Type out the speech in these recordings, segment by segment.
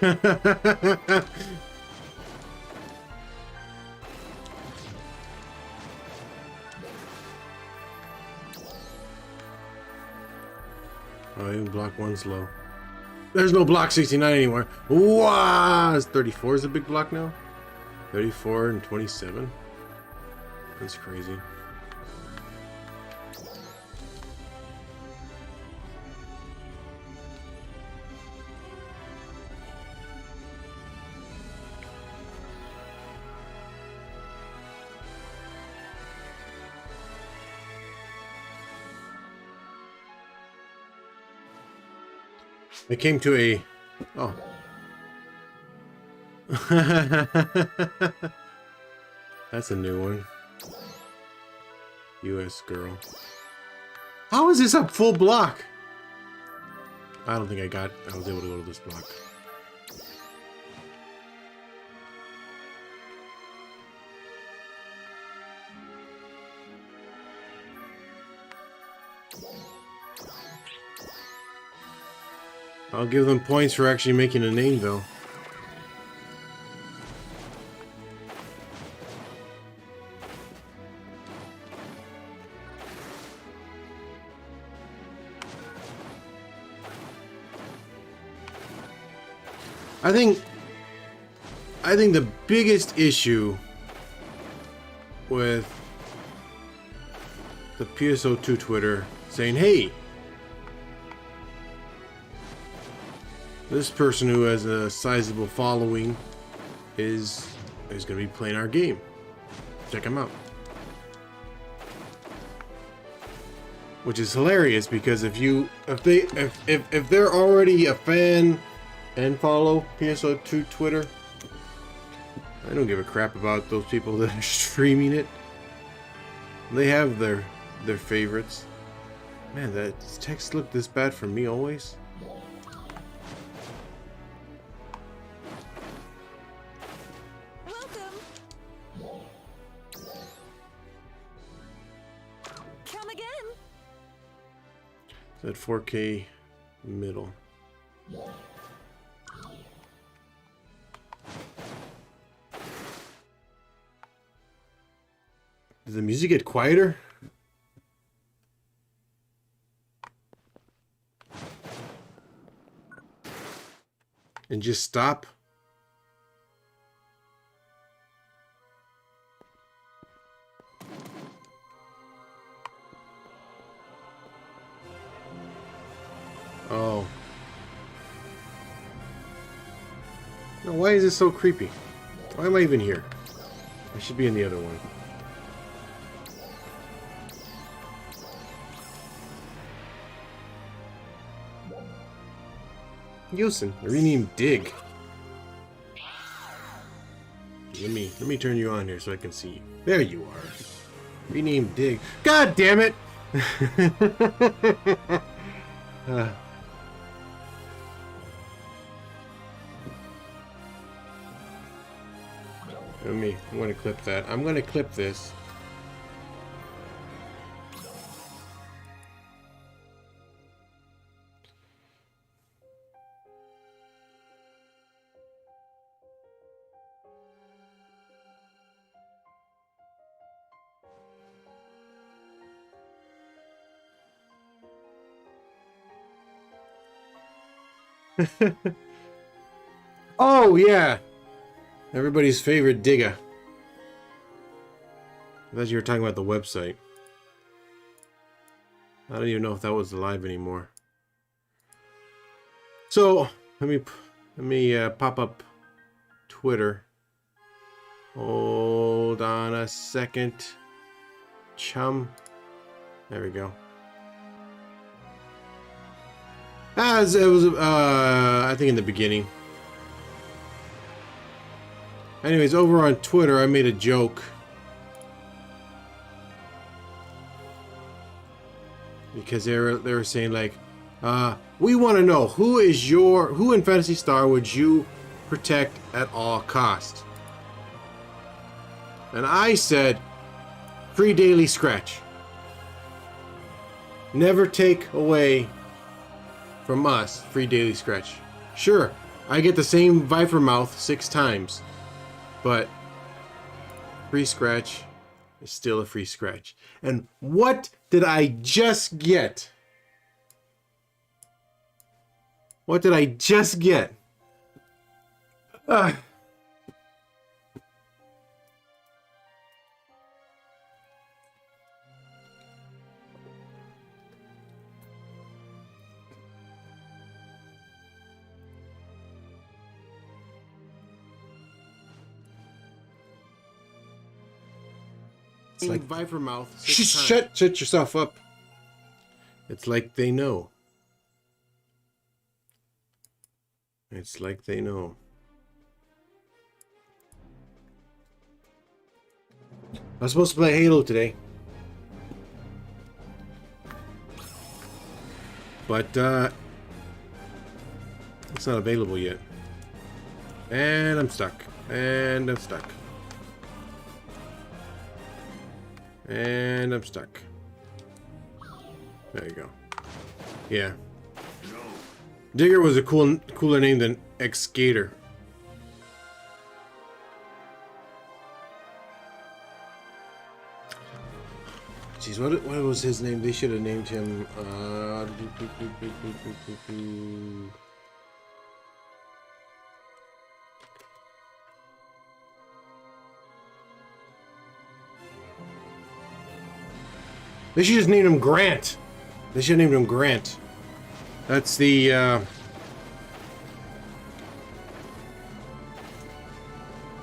Oh, you can block one slow. There's no block 69 anymore. Wow, is 34 is a big block now? 34 and 27? That's crazy. It came to a... Oh. That's a new one. US girl. How is this a full block? I don't think I was able to go to this block. I'll give them points for actually making a name, though. I think the biggest issue with the PSO2 Twitter saying, hey, this person who has a sizable following is going to be playing our game. Check him out. Which is hilarious because if they're already a fan and follow PSO2 Twitter, I don't give a crap about those people that are streaming it. They have their favorites. Man, that text look this bad for me always. That 4K middle. Does the music get quieter? And just stop? Oh. No, why is this so creepy? Why am I even here? I should be in the other one. Yosin, I rename Dig. Let me turn you on here so I can see you. There you are. Rename Dig. God damn it! I'm gonna clip that. I'm gonna clip this. Oh yeah, everybody's favorite digger. I thought you were talking about the website. I don't even know if that was live anymore. So let me pop up Twitter. Hold on a second, chum. There we go. As it was, I think in the beginning. Anyways, over on Twitter, I made a joke. Because they were saying like, we want to know who in Phantasy Star would you protect at all costs? And I said, free daily scratch. Never take away from us free daily scratch. Sure, I get the same Viper Mouth 6 times. But free scratch is still a free scratch. And what did I just get? What did I just get? It's like Viper Mouth. Shut yourself up. It's like they know. It's like they know. I was supposed to play Halo today. But it's not available yet. And I'm stuck. And I'm stuck. And I'm stuck. There you go. Yeah. Digger was a cooler name than X-Skater. Jeez, what was his name? They should have named him. They should just name him Grant. They should have named him Grant. That's the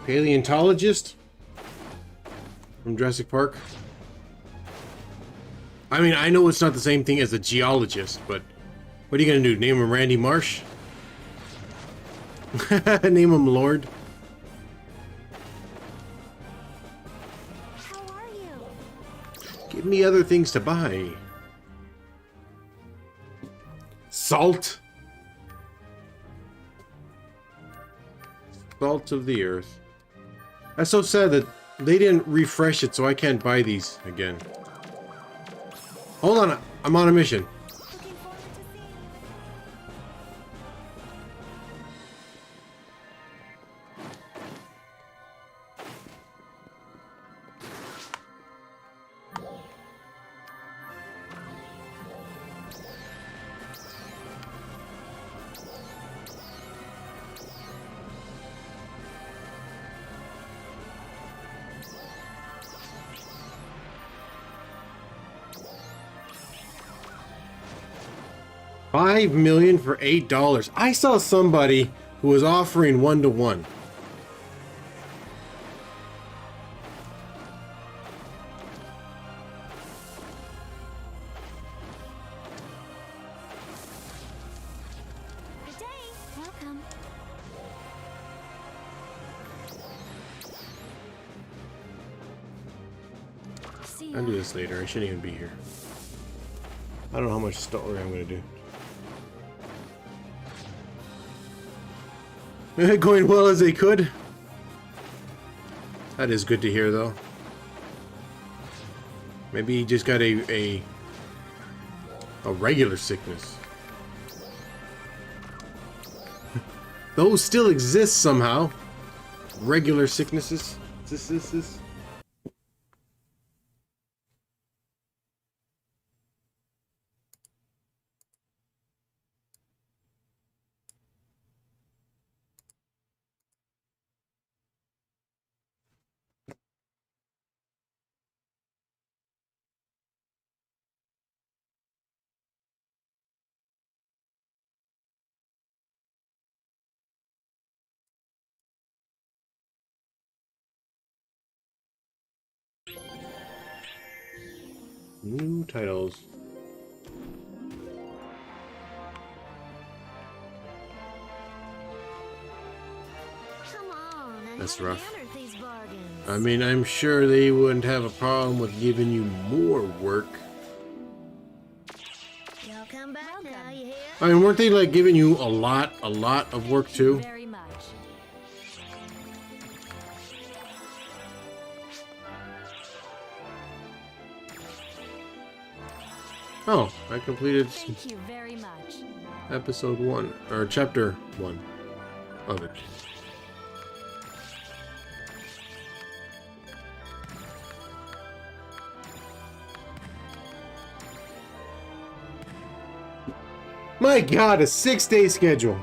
paleontologist from Jurassic Park. I mean, I know it's not the same thing as a geologist, but what are you gonna do? Name him Randy Marsh? Name him Lord? How are you? Give me other things to buy. Salt? Salt of the earth. That's so sad that they didn't refresh it, so I can't buy these again. Hold on, I'm on a mission. Looking forward to seeing you. 5 million for $8. I saw somebody who was offering 1-to-1. Good day. Welcome. See I'll do ya. this later. I shouldn't even be here. I don't know how much story I'm gonna do. Going well as they could. That is good to hear, though. Maybe he just got a regular sickness. Those still exist somehow. Regular sicknesses. This. New titles. Come on. I That's haven't rough. gathered these bargains. I mean, I'm sure they wouldn't have a problem with giving you more work. Y'all come back now, you hear? I mean, weren't they like giving you a lot of work too? Very much. Oh, I completed Thank you very much. episode 1 or chapter 1. of it. My God, a 6-day schedule.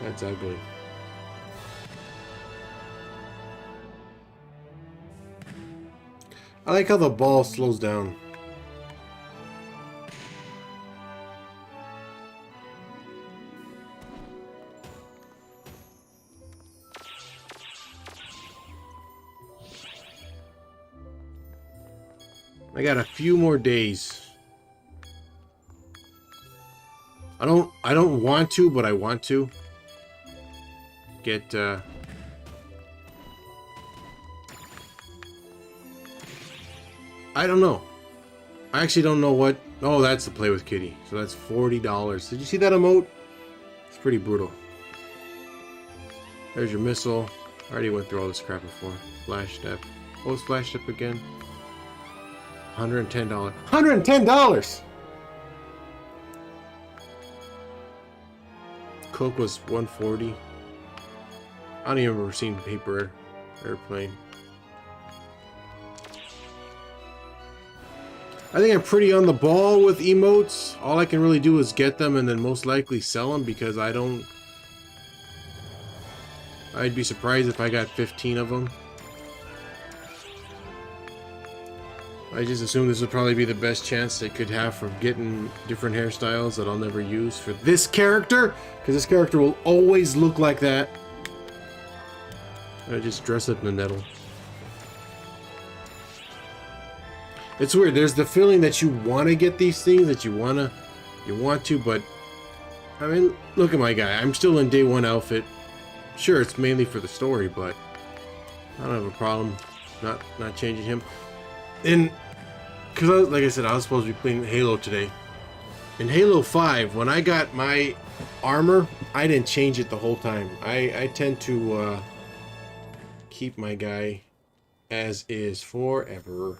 That's ugly. I like how the ball slows down. I got a few more days. I don't want to, but I want to get I don't know. I actually don't know what. Oh, that's the play with Kitty. So that's $40. Did you see that emote? It's pretty brutal. There's your missile. I already went through all this crap before. Flash step. What was flash step again? $110. $110! Coke was $140. I don't even remember seeing paper airplane. I think I'm pretty on the ball with emotes. All I can really do is get them and then most likely sell them because I don't... I'd be surprised if I got 15 of them. I just assume this would probably be the best chance they could have for getting different hairstyles that I'll never use for this character. Because this character will always look like that. I just dress up in the nettle. It's weird. There's the feeling that you want to get these things, that you want to, but I mean, look at my guy. I'm still in day 1 outfit. Sure, it's mainly for the story, but I don't have a problem not changing him. And because like I said, I was supposed to be playing Halo today. In Halo 5, when I got my armor, I didn't change it the whole time. I tend to keep my guy as is forever.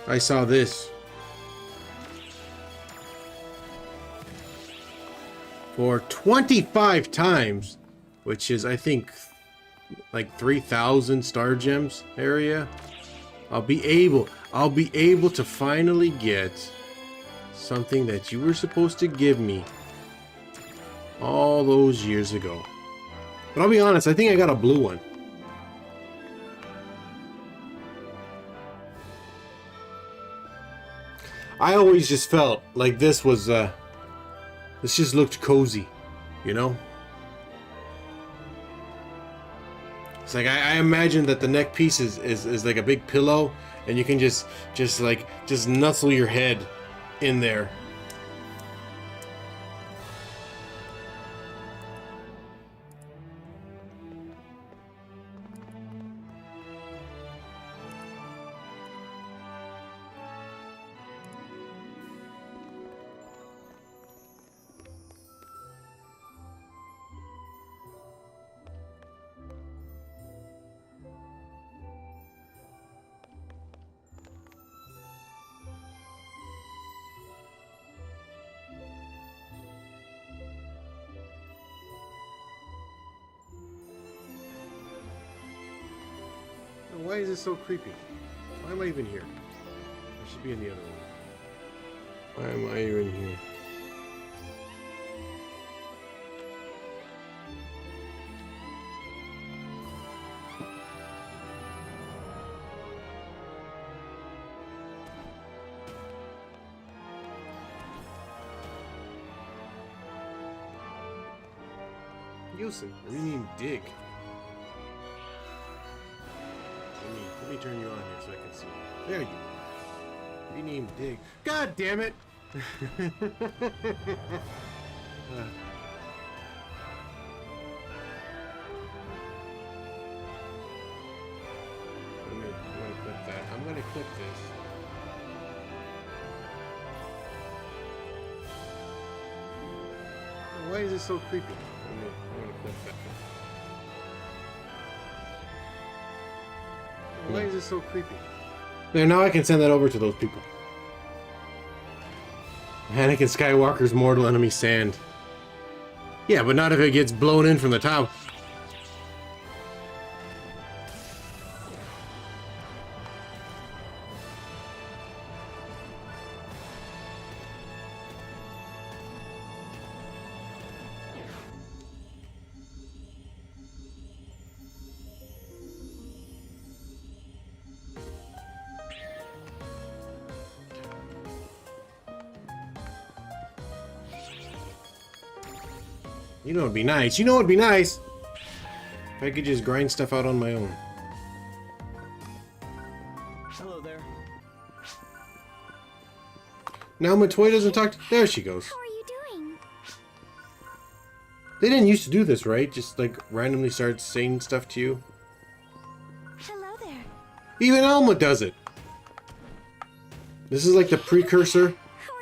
I saw this for 25 times, which is I think like 3,000 star gems area. I'll be able to finally get something that you were supposed to give me all those years ago. But I'll be honest, I think I got a blue one. I always just felt like this was, this just looked cozy, you know? It's like, I imagine that the neck piece is like a big pillow, and you can just nuzzle your head in there. Why is it so creepy? Why am I even here? I should be in the other one. Why am I even here? Houston, I really need dig. Let me turn you on here so I can see. There you go. Rename dig. God damn it! Let me, I'm gonna clip that. I'm gonna clip this. Why is it so creepy? I'm gonna clip that. Why is this so creepy? There, now I can send that over to those people. Anakin Skywalker's mortal enemy sand. Yeah, but not if it gets blown in from the top. You know it'd be nice. You know it'd be nice if I could just grind stuff out on my own. Hello there. Now my toy doesn't talk to... There she goes. How are you doing? They didn't used to do this, right? Just like randomly start saying stuff to you. Hello there. Even Alma does it. This is like the precursor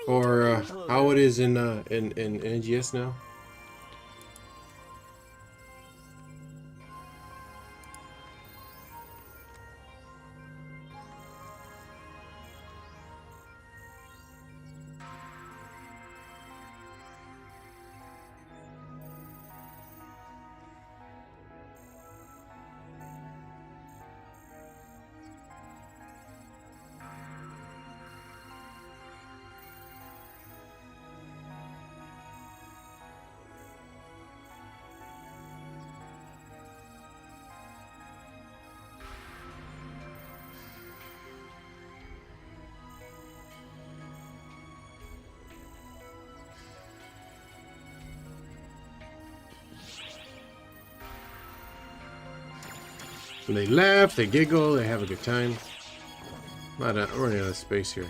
How are you for how it is in NGS now. And they laugh, they giggle, they have a good time. We're running out of space here.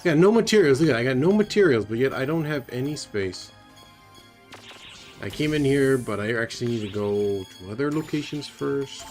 Yeah, no materials. Look at that. I got no materials, but yet I don't have any space. I came in here, but I actually need to go to other locations first.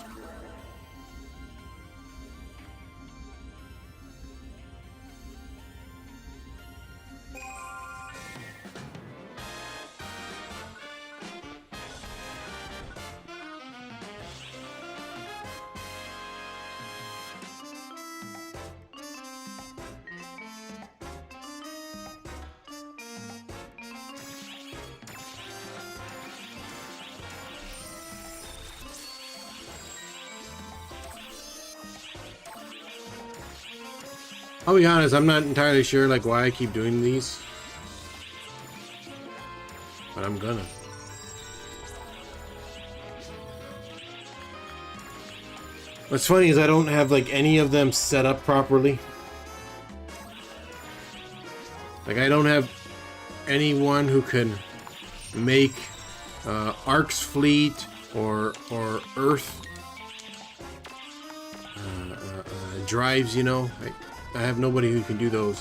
I'll be honest, I'm not entirely sure like why I keep doing these. But I'm gonna. What's funny is I don't have like any of them set up properly. Like I don't have anyone who can make Ark's fleet or Earth drives, you know. I have nobody who can do those.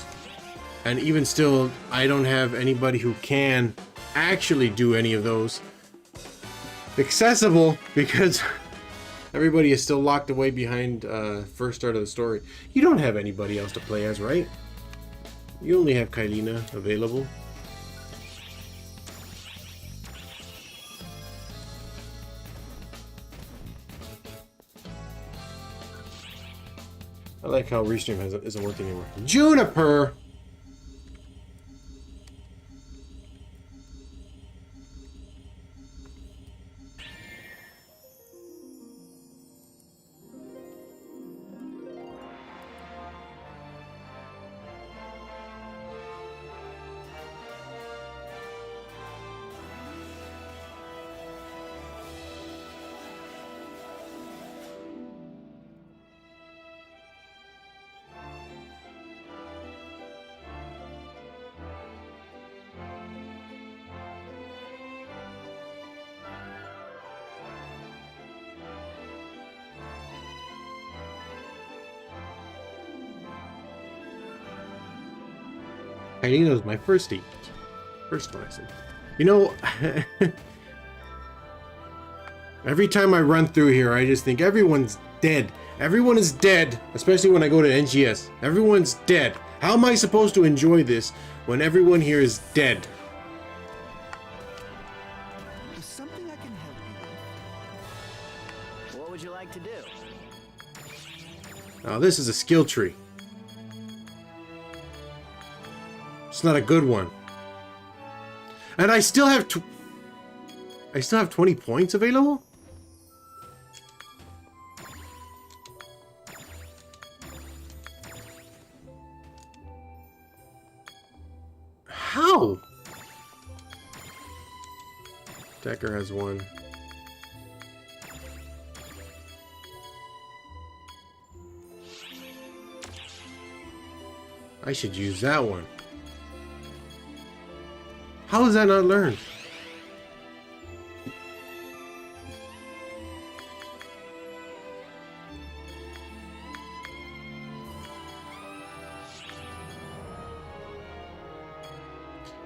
And even still, I don't have anybody who can actually do any of those accessible because everybody is still locked away behind first start of the story. You don't have anybody else to play as, right? You only have Kylina available. I like how Restream isn't working anymore. Juniper! Kylina was my first agent. First person. You know, every time I run through here, I just think everyone's dead. Everyone is dead, especially when I go to NGS. Everyone's dead. How am I supposed to enjoy this when everyone here is dead? Is something I can help you with? What would you like to do? Now this is a skill tree. It's not a good one. And I still have 20 points available? How? Decker has one. I should use that one. How is that not learned?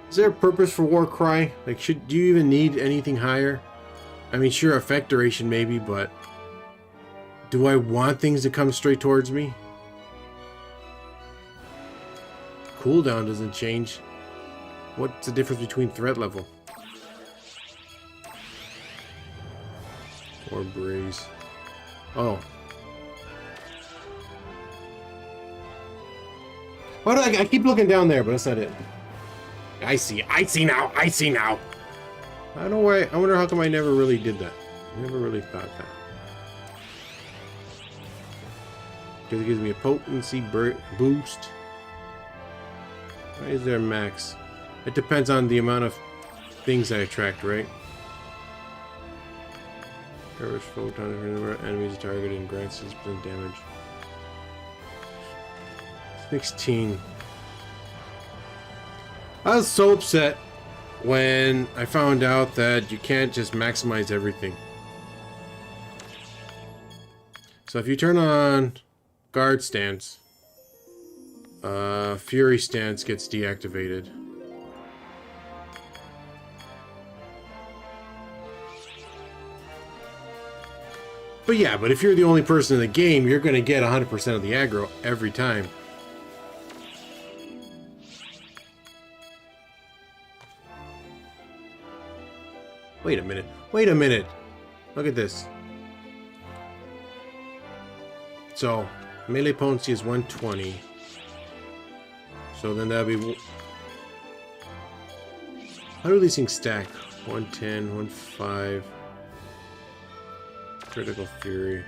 Is there a purpose for Warcry? Like, do you even need anything higher? I mean, sure, effect duration maybe, but do I want things to come straight towards me? Cooldown doesn't change. What's the difference between threat level? Or Braze. Oh. Why do I keep looking down there, but that's not it. I see now. I don't know why. I wonder how come I never really did that. I never really thought that. Because it gives me a potency boost. Why is there a max? It depends on the amount of things I attract, right? Covers photons whenever enemies are targeted and grants 6% damage. 16. I was so upset when I found out that you can't just maximize everything. So if you turn on guard stance, Fury stance gets deactivated. But yeah, but if you're the only person in the game, you're going to get 100% of the aggro every time. Wait a minute. Wait a minute. Look at this. So, melee potency is 120. So then that'd be... How do these things stack? 110, 15... Critical Fury.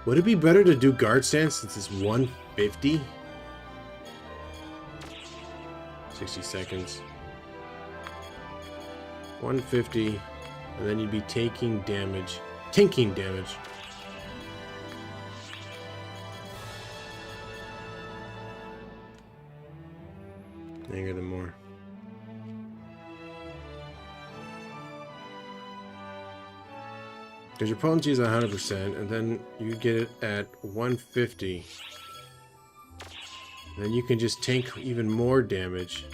Would it be better to do guard stance since it's 150? 60 seconds. 150, and then you'd be taking damage. Tanking damage. Anger them more. Because your potency is 100%, and then you get it at 150. Then you can just tank even more damage.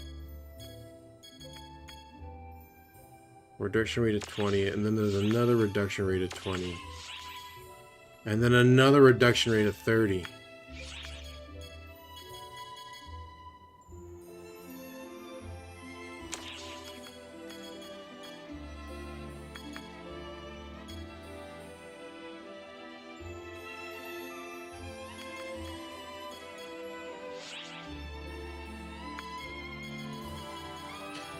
Reduction rate of 20, and then there's another reduction rate of 20. And then another reduction rate of 30.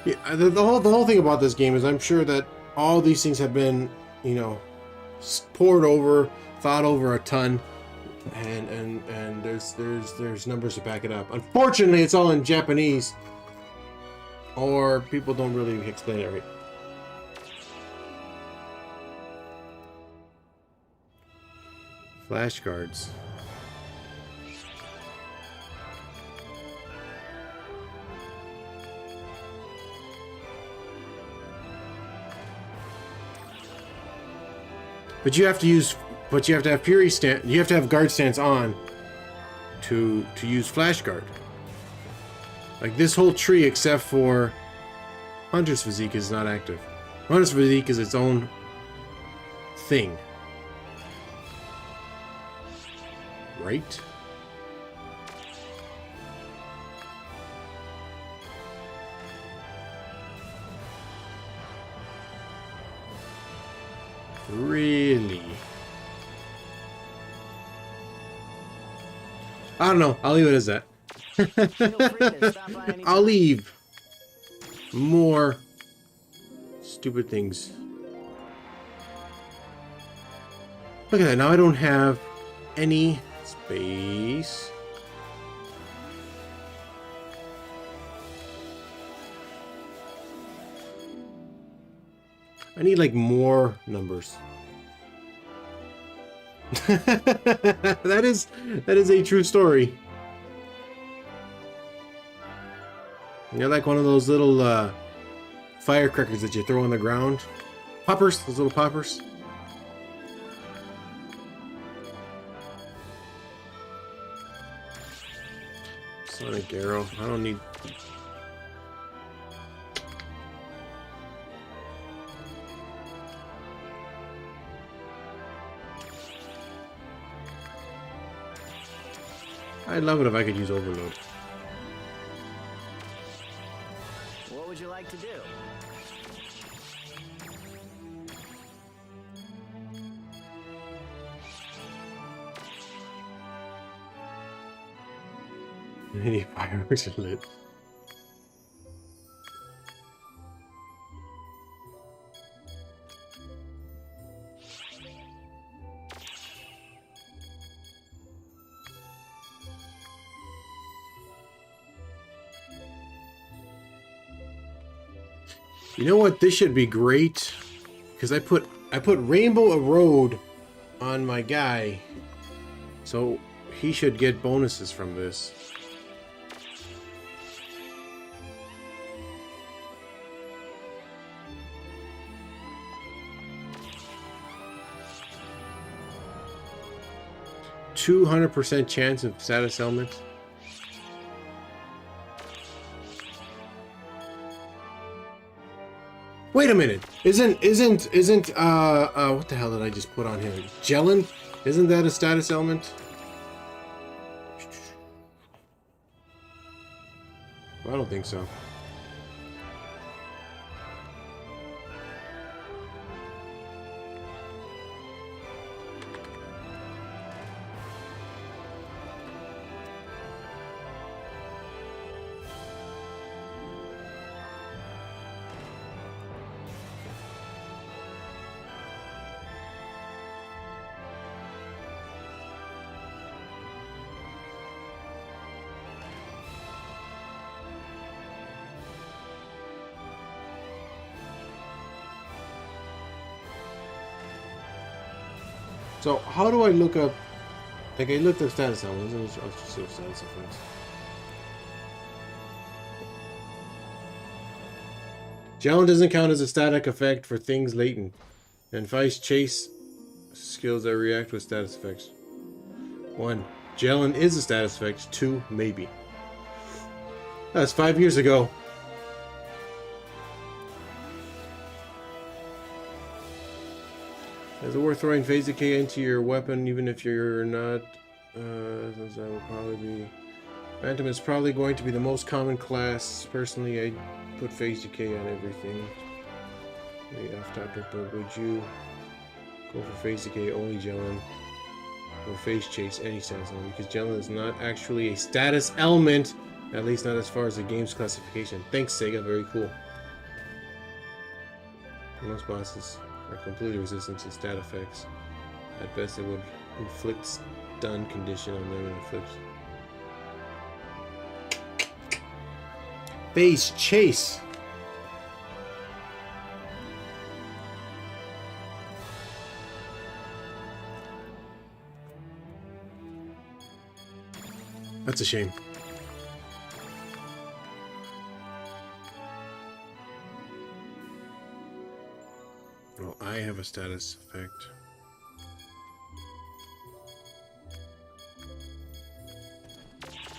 Yeah, the whole thing about this game is I'm sure that all these things have been, you know, poured over, thought over a ton, and there's numbers to back it up. Unfortunately, it's all in Japanese, or people don't really explain it right. Flashcards. But you have to have Fury stance. You have to have guard stance on to use flash guard. Like this whole tree, except for Hunter's Physique, is not active. Hunter's Physique is its own thing, right? Really? I don't know. I'll leave it as that. Feel free to stop by anytime. I'll leave more stupid things. Look at that. Now I don't have any space. I need like more numbers. that is a true story. You're like one of those little firecrackers that you throw on the ground. Poppers, those little poppers. Sonic arrow. I don't need. I'd love it if I could use overload. What would you like to do? Any fireworks are lit. You know what? This should be great because I put Rainbow Road on my guy, so he should get bonuses from this. %200 chance of status element. Wait a minute. Isn't what the hell did I just put on here? Gelin? Isn't that a status element? I don't think so. So how do I look up? Like I looked up status elements. I'll just see status effects. Gelin doesn't count as a static effect for things latent, and Vice Chase skills that react with status effects. 1. Gelin is a status effect. 2. Maybe. That's 5 years ago. Is it worth throwing phase decay into your weapon, even if you're not? Since that will probably be. Phantom is probably going to be the most common class. Personally, I put phase decay on everything. Maybe off topic, but would you go for phase decay only Gelin, or phase chase any status element? Because Gelin is not actually a status element, at least not as far as the game's classification. Thanks, Sega. Very cool. Most bosses are completely resistant to stat effects. At best, it would inflict stun condition on them and inflict phase chase. That's a shame. Well, I have a status effect.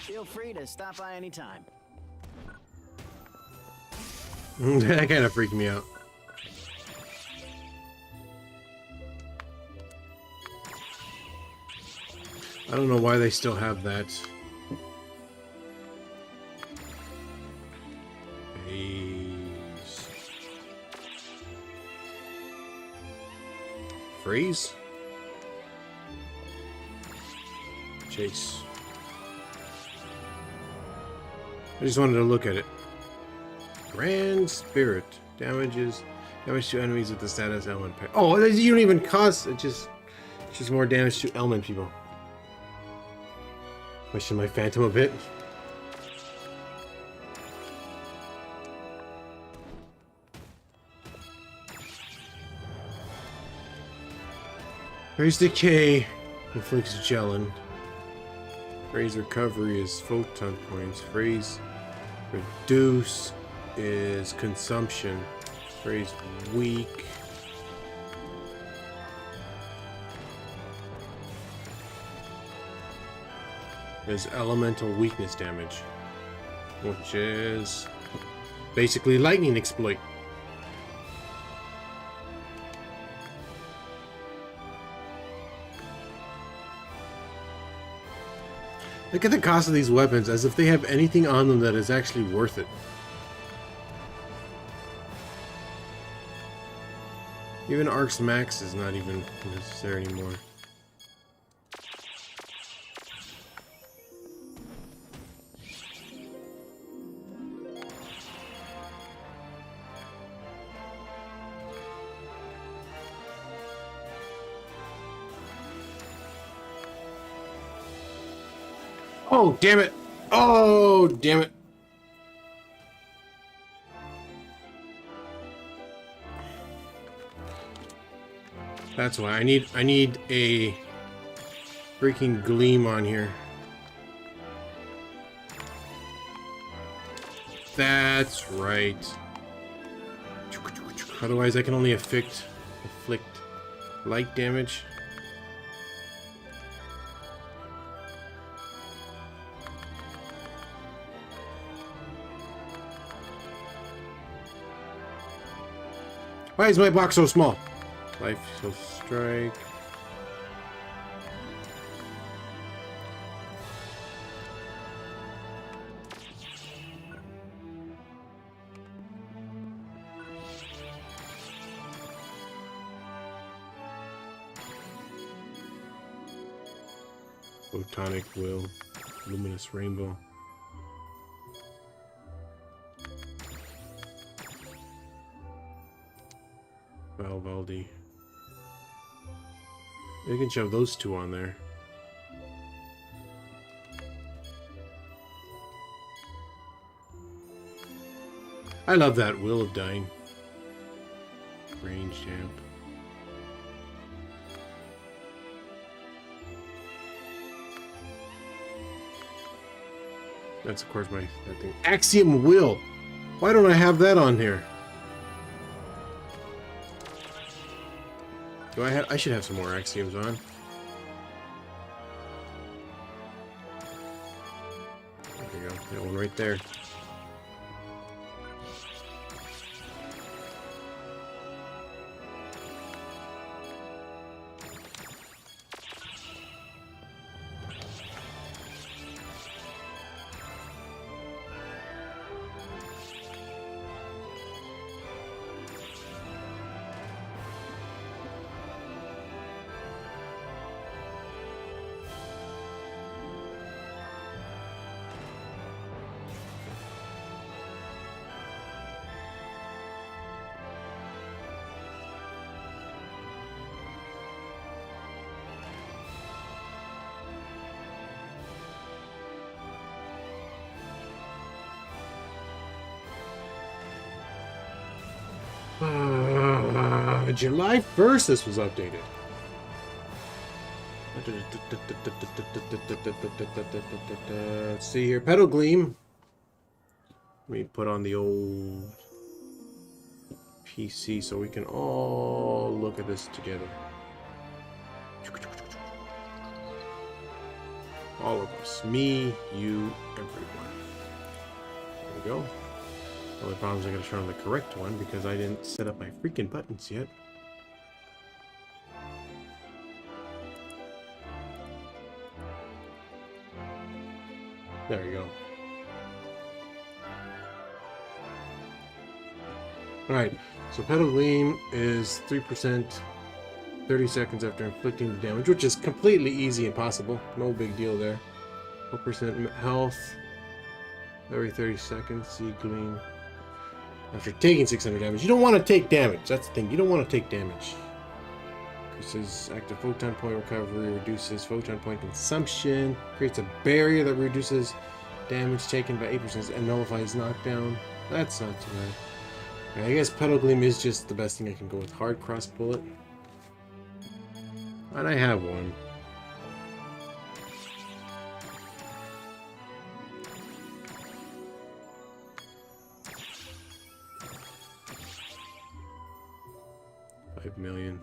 Feel free to stop by anytime. That kind of freaked me out. I don't know why they still have that. Freeze. Chase. I just wanted to look at it. Grand Spirit. Damage to enemies with the status element pair. Oh, you don't even cost. It's just more damage to element people. Question my phantom a bit. Raise Decay inflicts gelin. Raise Recovery is photon points. Raise Reduce is consumption. Raise Weak. Is elemental weakness damage, which is basically lightning exploit. Look at the cost of these weapons, as if they have anything on them that is actually worth it. Even Arc's Max is not even necessary anymore. Oh, damn it! Oh, damn it! That's why I need a freaking gleam on here. That's right. Otherwise, I can only inflict light damage. Why is my box so small? Life shall strike. Photonic Will. Luminous Rainbow. Valvaldi. They can shove those two on there. I love that Will of Dying. Range Champ. That's of course that thing. Axiom Will! Why don't I have that on here? Do I should have some more axioms on. There you go. That one right there. July 1st this was updated. Let's see here. Petal Gleam. Let me put on the old PC so we can all look at this together. All of us. Me, you, everyone. There we go. The only problem is I gotta turn on the correct one because I didn't set up my freaking buttons yet. There we go. Alright, so Petal Gleam is 3%, 30 seconds after inflicting the damage, which is completely easy and possible. No big deal there. 4% health. Every 30 seconds, see gleam. After taking 600 damage. You don't want to take damage. That's the thing. You don't want to take damage. Increases active photon point recovery, reduces photon point consumption, creates a barrier that reduces damage taken by 8% and nullifies knockdown. That's not too bad. I guess Pedal Gleam is just the best thing I can go with. Hard Cross Bullet. And I have one. $5 million.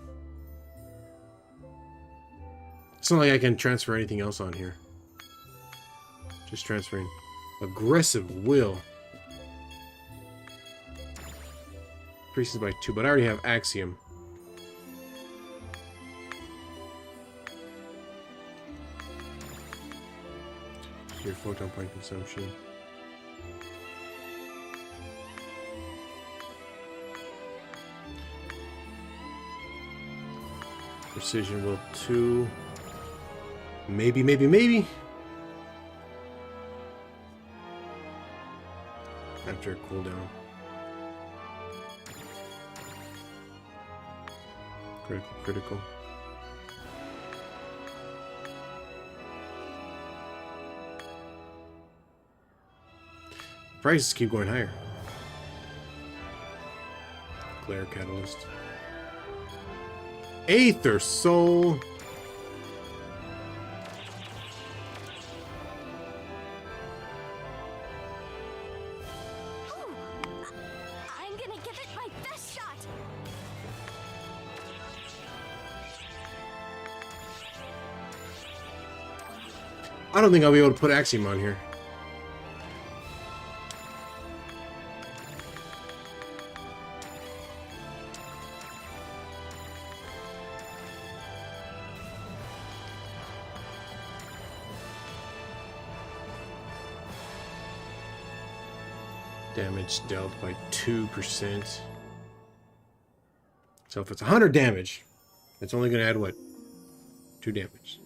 It's not like I can transfer anything else on here. Just transferring. Aggressive Will. Increases by 2, but I already have Axiom. Your photon point consumption. Precision Will 2. Maybe. After a cooldown. Critical. Prices keep going higher. Glare Catalyst. Aether Soul. I'm gonna give it my best shot. I don't think I'll be able to put Axiom on here. Damage dealt by 2%. So if it's 100 damage, it's only going to add what? 2 damage.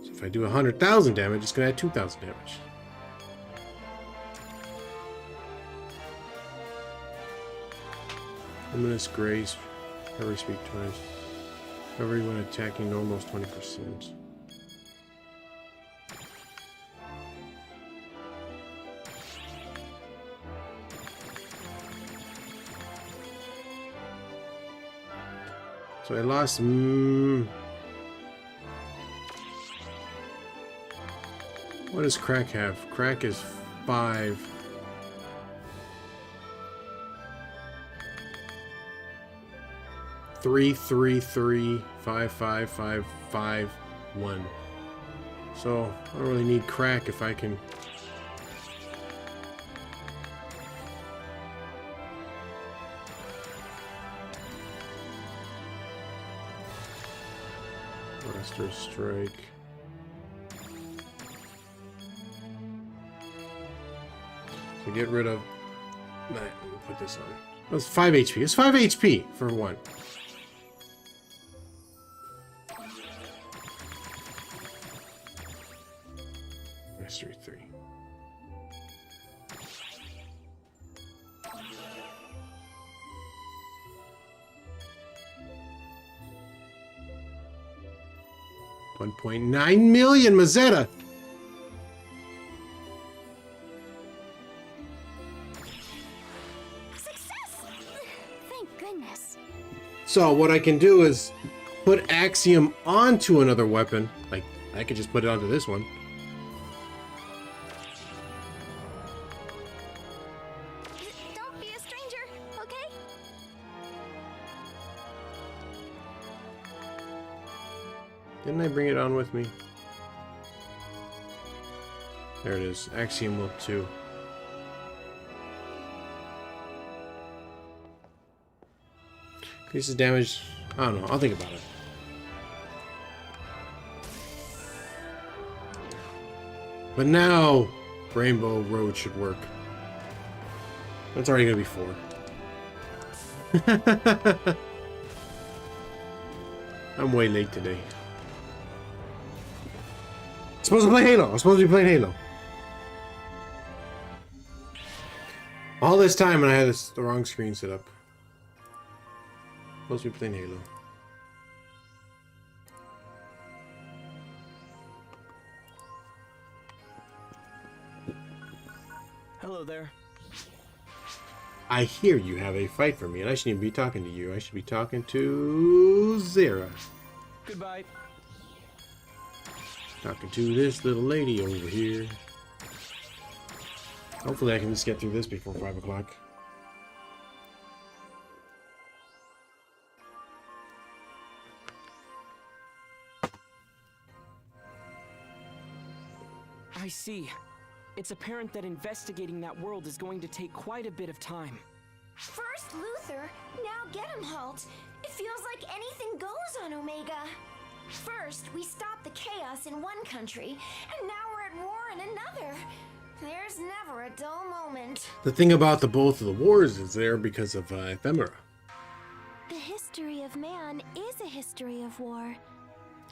So if I do 100,000 damage, it's going to add 2,000 damage. Luminous Grace. Recovery speed twice. Recovery when attacking normal is 20%. So I lost. What does Crack have? Crack is 5. Three, 3, 3, 5, 5, 5, 5, 1. So I don't really need Crack if I can. Blaster Strike. So get rid of. Nah, we'll put this on. That's 5 HP. It's 5 HP for 1. Mastery 3. $1.9 million, Mazetta. Success! Thank goodness. So what I can do is put Axiom onto another weapon. Like, I could just put it onto this one. Don't be a stranger, okay? Didn't I bring it on with me? There it is. Axiom Will 2. Increases damage. I don't know. I'll think about it. But now, Rainbow Road should work. That's already going to be 4. I'm way late today. I'm supposed to play Halo. I'm supposed to be playing Halo. All this time and I had the wrong screen set up. Supposed to be playing Halo. Hello there. I hear you have a fight for me, and I shouldn't even be talking to you. I should be talking to Zera. Goodbye. Talking to this little lady over here. Hopefully I can just get through this before 5 o'clock. I see. It's apparent that investigating that world is going to take quite a bit of time. First Luther, now get him, Halt. It feels like anything goes on Omega. First, we stopped the chaos in one country, and now we're at war in another. There's never a dull moment. The thing about both of the wars is there because of ephemera. The history of man is a history of war.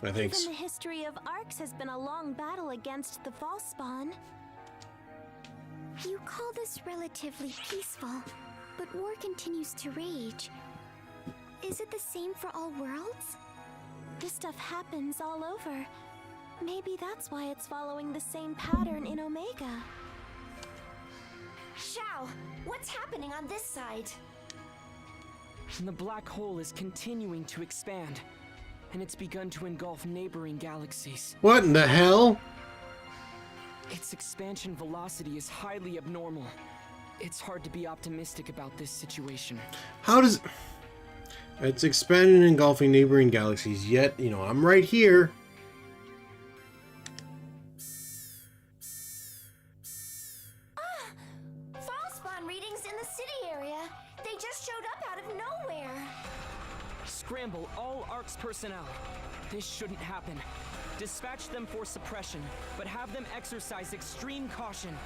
I think Even the history of Arcs has been a long battle against the false spawn. You call this relatively peaceful, but war continues to rage. Is it the same for all worlds? This stuff happens all over. Maybe that's why it's following the same pattern in Omega. Shao, what's happening on this side? The black hole is continuing to expand, and it's begun to engulf neighboring galaxies. What in the hell? Its expansion velocity is highly abnormal. It's hard to be optimistic about this situation. How does... It's expanding and engulfing neighboring galaxies, yet, you know, I'm right here. False spawn readings in the city area. They just showed up out of nowhere. Scramble all ARCS personnel. This shouldn't happen. Dispatch them for suppression, but have them exercise extreme caution.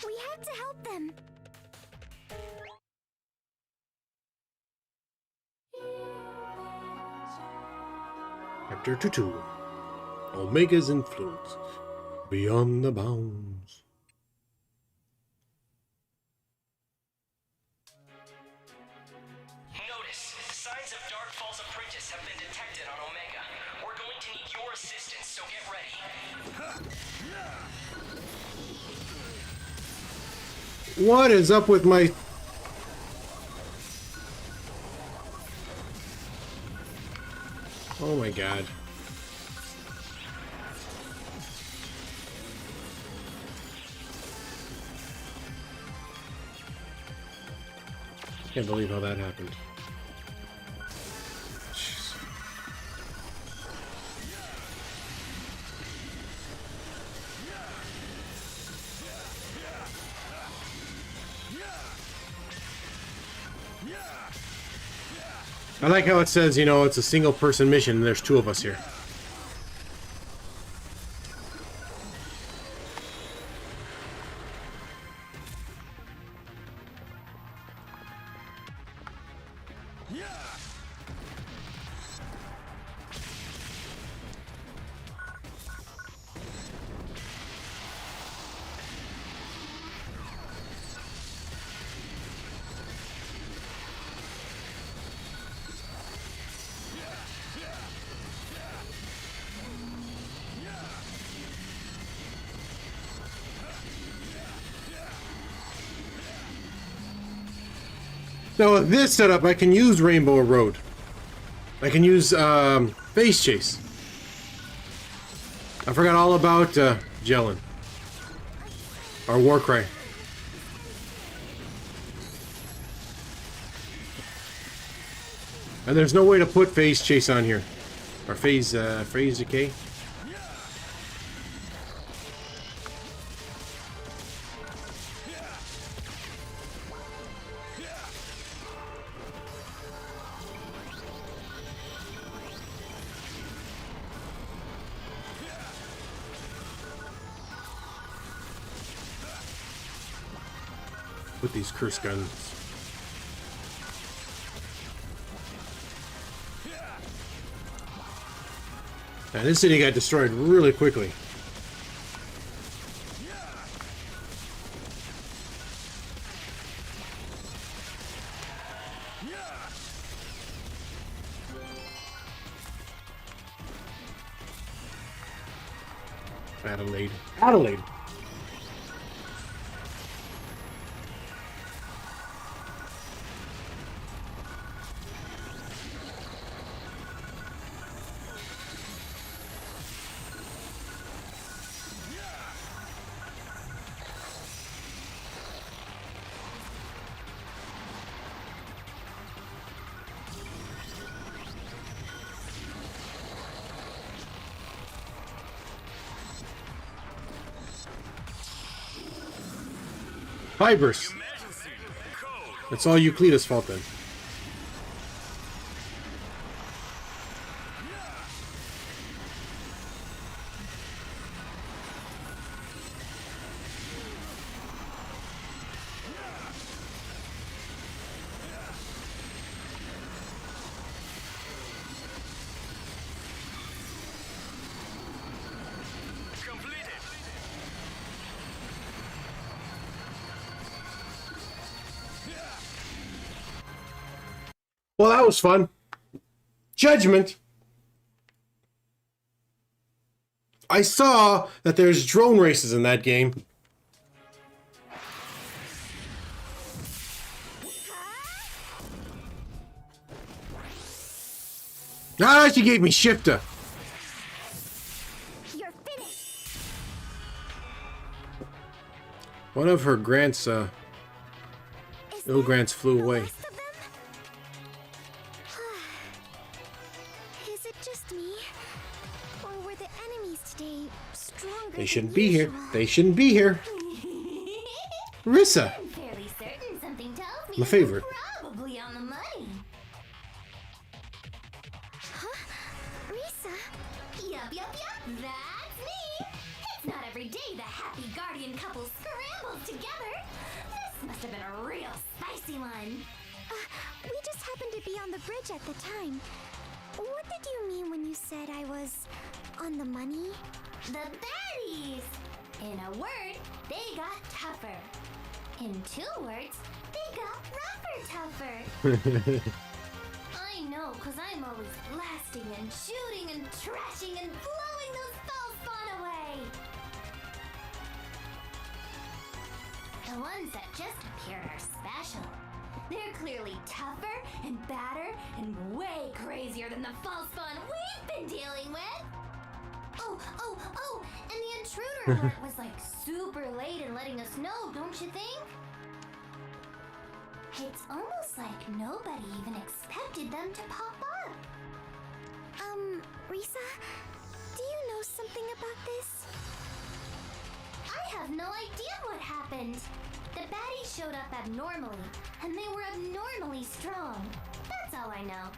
We had to help them. Chapter 22. Omega's influence. Beyond the bounds. Notice, signs of Dark Falls Apprentice have been detected on Omega. We're going to need your assistance, so get ready. What is up with my... Oh my god. Can't believe how that happened. Jeez. I like how it says, you know, it's a single person mission and there's 2 of us here. Now with this setup, I can use Rainbow Road. I can use Face Chase. I forgot all about Jellin. Or Warcry. And there's no way to put Phase Chase on here. Or Phase Decay. With these curse guns. And this city got destroyed really quickly. Adelaide. Adelaide. Fibers. It's all Euclidus' fault then. Well, that was fun. Judgment. I saw that there's drone races in that game. Ah, she gave me shifter. You're finished. One of her grants, Is ill that grants flew the away. last of them? Is it just me? Or were the enemies today stronger They shouldn't than be here. usual? They shouldn't be here. Rissa. I'm fairly certain something tells me My favorite. you're probably on the money. Huh? Risa? Yup, that's me. It's not every day the happy guardian couple scrambles together. This must have been a real spicy one. We just happened to be on the bridge at the time. What did you mean when you said I was on the money? The baddies! In a word, they got tougher. In 2 words, they got tougher. I know, cause I'm always blasting and shooting and trashing and blowing those spells spawn away. The ones that just appeared are special. They're clearly tougher and badder and way crazier than the false spawn we've been dealing with. Oh, and the intruder alert was like super late in letting us know, don't you think? It's almost like nobody even expected them to pop up. Risa, do you know something about this? I have no idea what happened. The baddies showed up abnormally, and they were abnormally strong. That's all I know.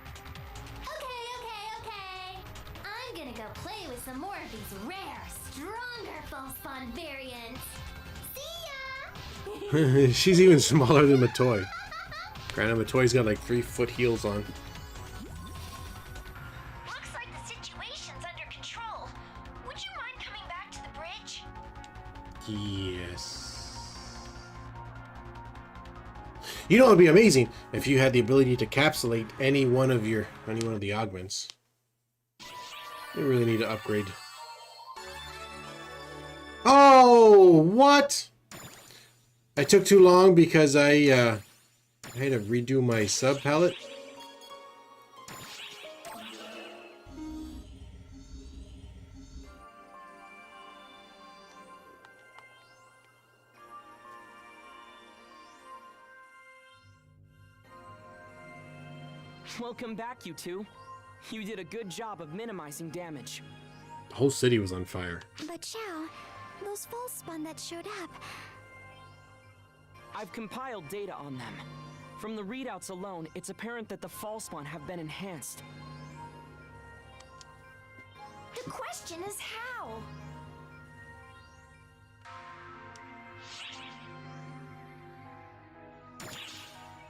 Okay. I'm gonna go play with some more of these rare, stronger false spawn variants. See ya! She's even smaller than Matoy. Granted, Matoy's got like 3-foot heels on. Looks like the situation's under control. Would you mind coming back to the bridge? Yes. You know, it'd be amazing if you had the ability to capsulate any one of the augments. You really need to upgrade. Oh, what? I took too long because I had to redo my sub palette. Welcome back, you two. You did a good job of minimizing damage. The whole city was on fire. But Chow, those false spawn that showed up, I've compiled data on them. From the readouts alone, it's apparent that the false spawn have been enhanced. the question is how?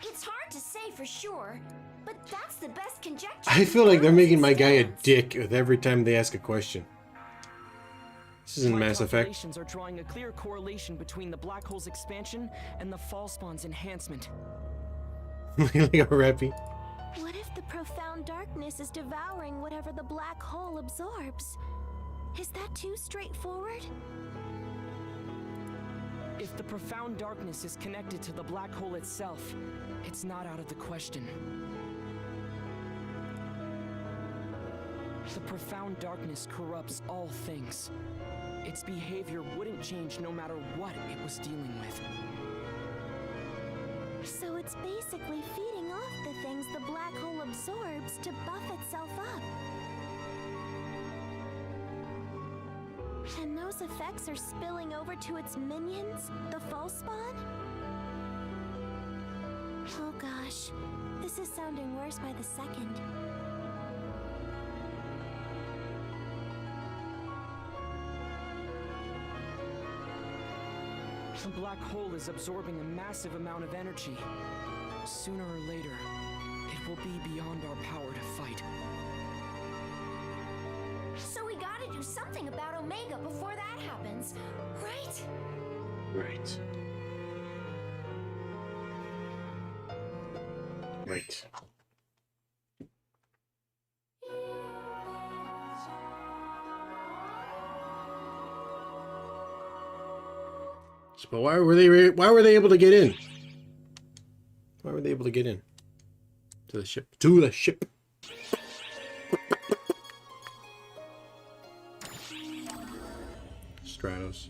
It's hard to say for sure, but that's the best conjecture. I feel like they're making my guy a dick with every time they ask a question. This isn't My Mass Effect. calculations are drawing a clear correlation between the black hole's expansion and the false spawn's enhancement. like a reppy. What if the profound darkness is devouring whatever the black hole absorbs? Is that too straightforward? If the profound darkness is connected to the black hole itself, it's not out of the question. The profound darkness corrupts all things. Its behavior wouldn't change no matter what it was dealing with. So it's basically feeding off the things the black hole absorbs to buff itself up. And those effects are spilling over to its minions, the false spawn? Oh gosh, this is sounding worse by the second. The black hole is absorbing a massive amount of energy. Sooner or later, it will be beyond our power to fight. So we gotta do something about Omega before that happens, right? Right. Right. But why were they able to get in? Why were they able to get in? To the ship. To the ship. Stratos.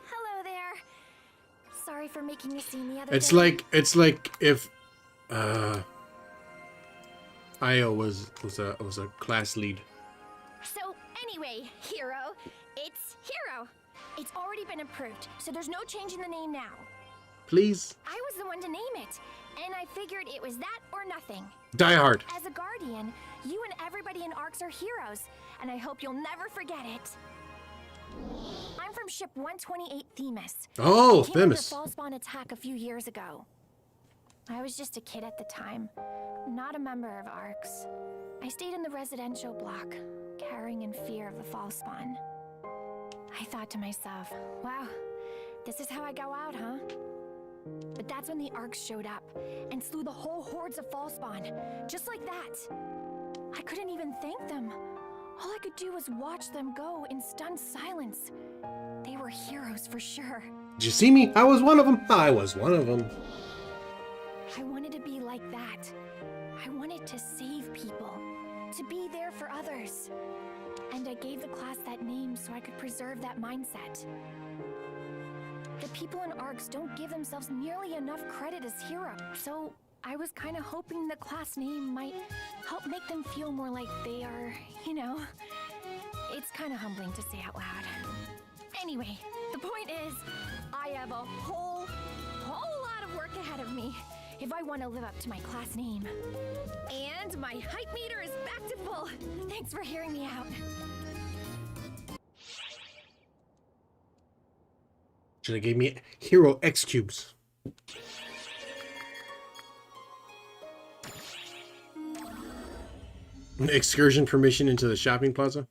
Hello there. Sorry for making you scene the other It's day. like if Io was a class lead. So anyway, Hero, it's Hero. It's already been approved, so there's no change in the name now. Please. I was the one to name it, and I figured it was that or nothing. Die Hard. As a guardian, you and everybody in ARCS are heroes, and I hope you'll never forget it. I'm from ship 128 Themis. Oh, Came under Themis. fall spawn attack a few years ago. I was just a kid at the time, not a member of ARCS. I stayed in the residential block, cowering in fear of the fall spawn. I thought to myself, wow, this is how I go out, huh? But that's when the ARCS showed up and slew the whole hordes of fall spawn, just like that. I couldn't even thank them. All I could do was watch them go in stunned silence. They were heroes for sure. Did you see me? I was one of them. I was one of them. I wanted to be like that. I wanted to save people, to be there for others. And I gave the class that name so I could preserve that mindset. The people in ARCS don't give themselves nearly enough credit as heroes, so I was kind of hoping the class name might help make them feel more like they are, you know. It's kind of humbling to say out loud. Anyway, the point is, I have a whole lot of work ahead of me if I want to live up to my class name. And my hype meter is back to full. Thanks for hearing me out. Should have gave me Hero X cubes. Excursion permission into the shopping plaza.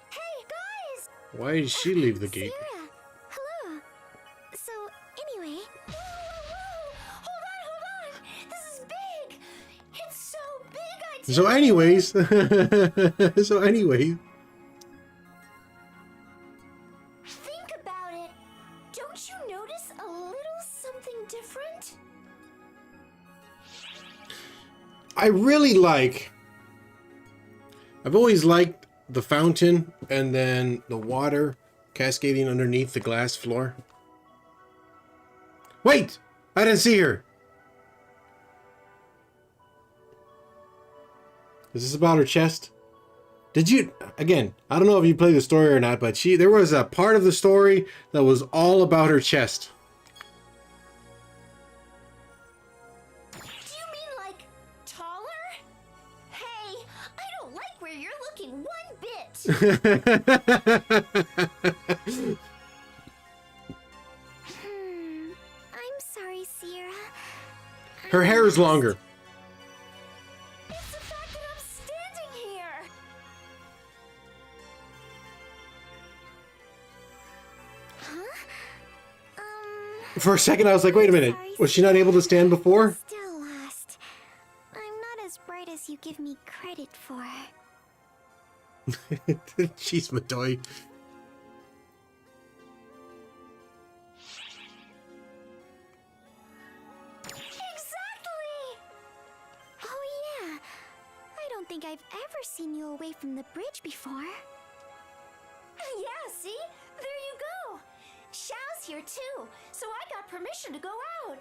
Hey, guys! Why did she leave the gate? Sarah, hello. So, anyway... Whoa. Hold on! This is big! It's so big, I So anyways, so anyway. Think about it. Don't you notice a little something different? I really like... I've always liked the fountain and then the water cascading underneath the glass floor. Wait! I didn't see her! Is this about her chest? Did you... Again, I don't know if you played the story or not, but there was a part of the story that was all about her chest. Do you mean like taller? Hey, I don't like where you're looking one bit. I'm sorry, sorry, Sierra. Her hair is longer. It's the fact that I'm standing here. Huh? For a second, I was like, wait a minute. Was she not able to stand before? Still lost. I'm not as bright as you give me credit for. Jeez, Madoy. Exactly! Oh yeah. I don't think I've ever seen you away from the bridge before. Yeah, see? There you go. Xiao's here too, so I got permission to go out.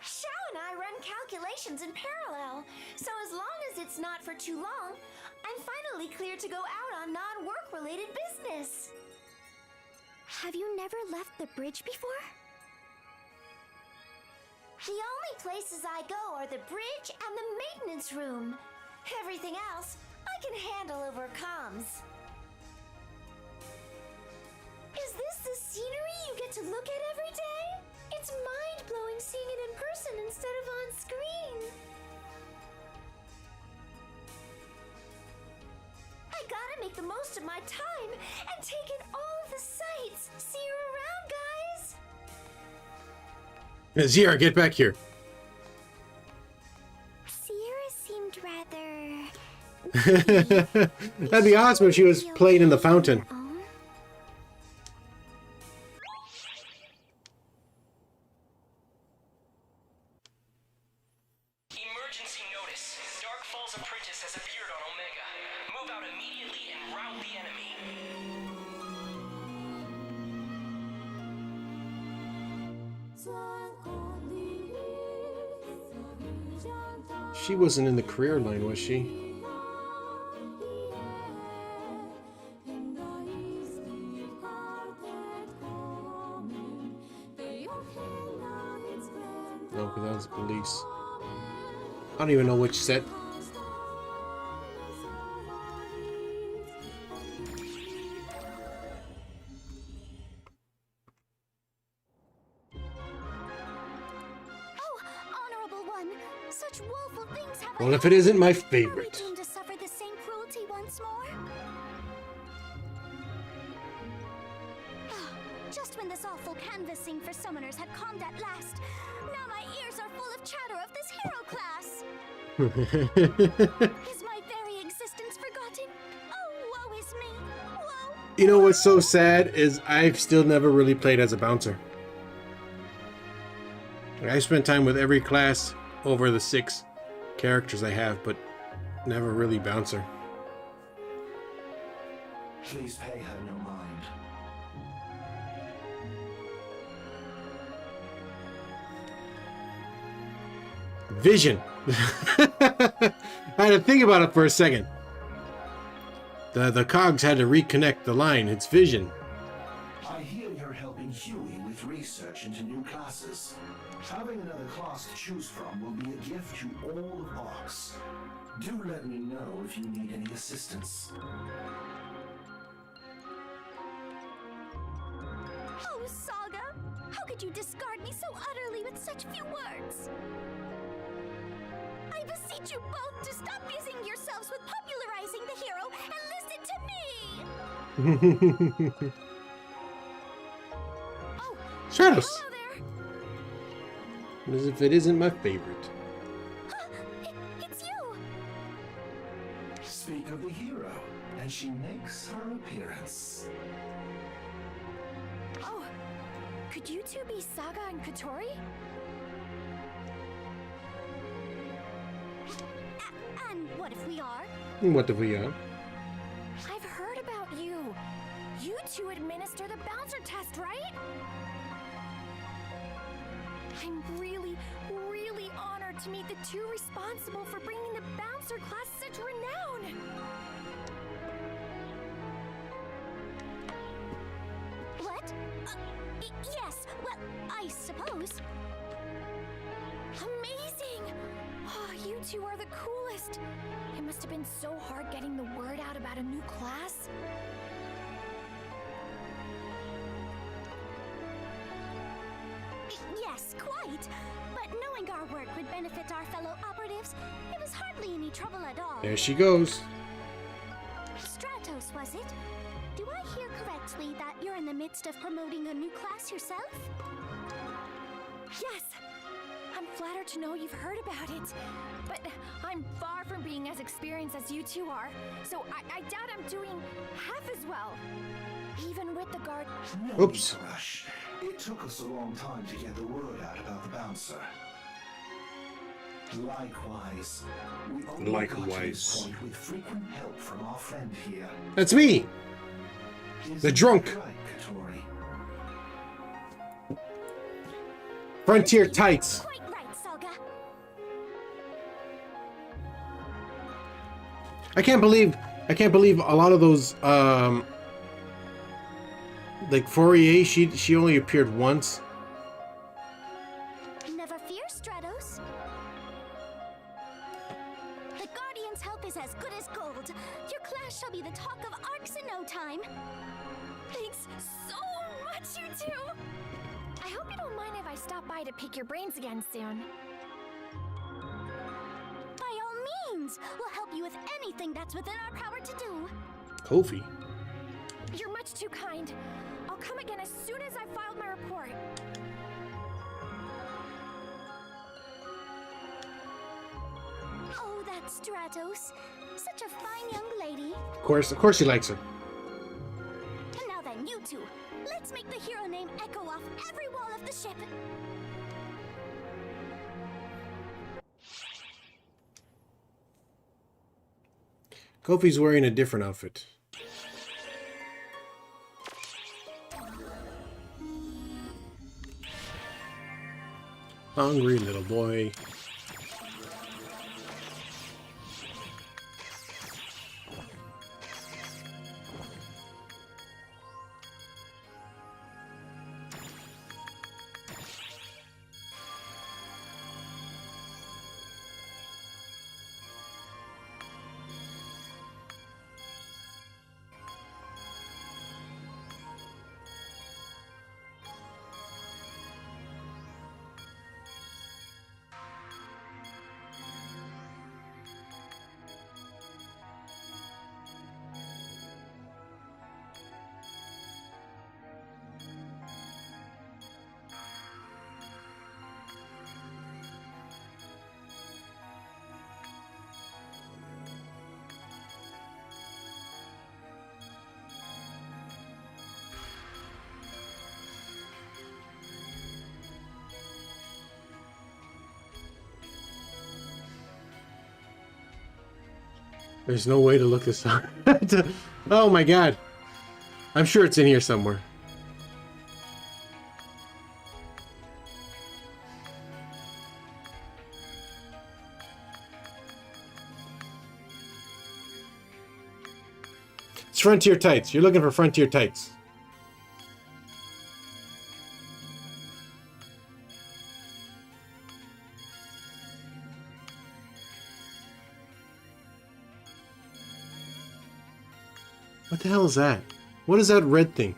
Xiao and I run calculations in parallel, so as long as it's not for too long, I'm finally cleared to go out on non-work related business. Have you never left the bridge before? The only places I go are the bridge and the maintenance room. Everything else, I can handle over comms. Is this the scenery you get to look at every day? It's mind-blowing seeing it in person instead of on screen. I gotta make the most of my time and take in all of the sights. See you around, guys. Zira, get back here. Sierra seemed rather... That'd be awesome if she was playing in the fountain. Emergency notice. Dark Falls Apprentice has appeared on Omega. Move out immediately and rout the enemy. She wasn't in the career line, was she? No, because that was police. I don't even know which set. Such woeful things have Well, if it isn't my favorite. Are we doomed to suffer the same cruelty once more? Just when this awful canvassing for summoners had calmed at last, now my ears are full of chatter of this hero class. Is my very existence forgotten? Oh, woe is me! Woe! You know what's so sad is I've still never really played as a bouncer. I spent time with every class over the 6 characters I have, but never really bouncer. Please pay her no mind. Vision. I had to think about it for a second. The cogs had to reconnect the line. It's Vision. I hear you're helping Huey with research into new classes. Having another class to choose from will be a gift to all of Arcs. Do let me know if you need any assistance. Oh, Saga! How could you discard me so utterly with such few words? I beseech you both to stop busying yourselves with popularizing the hero and listen to me! Oh, Shadows. hello there! As if it isn't my favorite. It's you! Speak of the hero, and she makes her appearance. Oh, could you two be Saga and Kotori? And what if we are? What if we are? I've heard about you. You two administer the bouncer test, right? I'm really, really honored to meet the two responsible for bringing the bouncer class such renown. What? Yes, well, I suppose. Amazing! Oh, you two are the coolest. It must have been so hard getting the word out about a new class. Yes, quite. But knowing our work would benefit our fellow operatives, it was hardly any trouble at all. There she goes. Stratos, was it? Do I hear correctly that you're in the midst of promoting a new class yourself? Yes! I'm flattered to know you've heard about it. But I'm far from being as experienced as you two are, so I doubt I'm doing half as well. Even with the guard... No Oops. need to rush. It took us a long time to get the word out about the bouncer. Likewise. We only got to this point with frequent help from our friend here. That's me! The drunk! Right, Katori. Frontier tights! Quite right, Saga. I can't believe a lot of those, like Fourier, she only appeared once. Never fear, Stratos. The Guardian's help is as good as gold. Your class shall be the talk of Arcs in no time. Thanks so much, you two! I hope you don't mind if I stop by to pick your brains again soon. By all means, we'll help you with anything that's within our power to do. Kofi. You're much too kind. I'll come again as soon as I've filed my report. Oh, that's Stratos. Such a fine young lady. Of course he likes her. And now then, you two, let's make the hero name echo off every wall of the ship. Kofi's wearing a different outfit. Hungry little boy. There's no way to look this up. Oh my god. I'm sure it's in here somewhere. It's Frontier Tights. You're looking for Frontier Tights. What the hell is that? What is that red thing?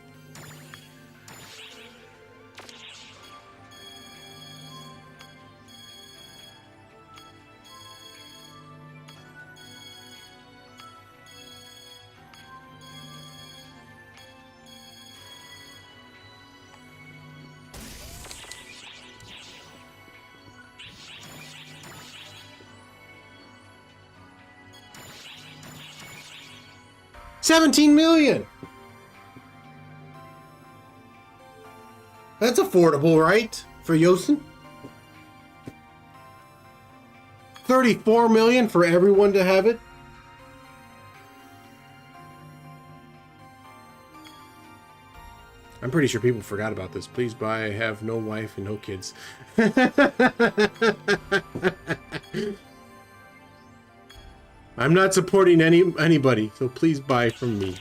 $17 million! That's affordable, right? For Yosin? $34 million for everyone to have it? I'm pretty sure people forgot about this. Please buy. I have no wife and no kids. I'm not supporting anybody, so please buy from me.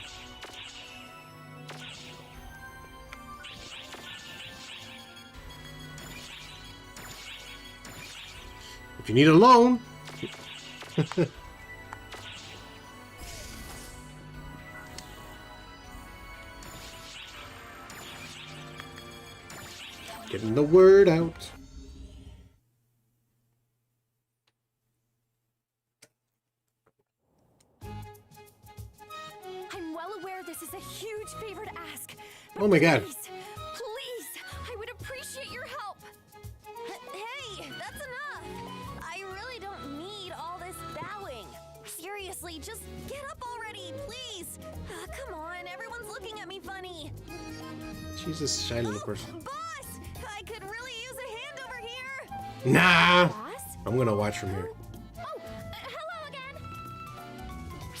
If you need a loan. Getting the word out. I'm well aware this is a huge favor to ask. But Oh my god. please, I would appreciate your help. Hey, that's enough. I really don't need all this bowing. Seriously, just get up already, please. Come on, everyone's looking at me funny. She's a shy little person. Boss, I could really use a hand over here. Nah! Boss? I'm gonna watch from here. Oh, hello again.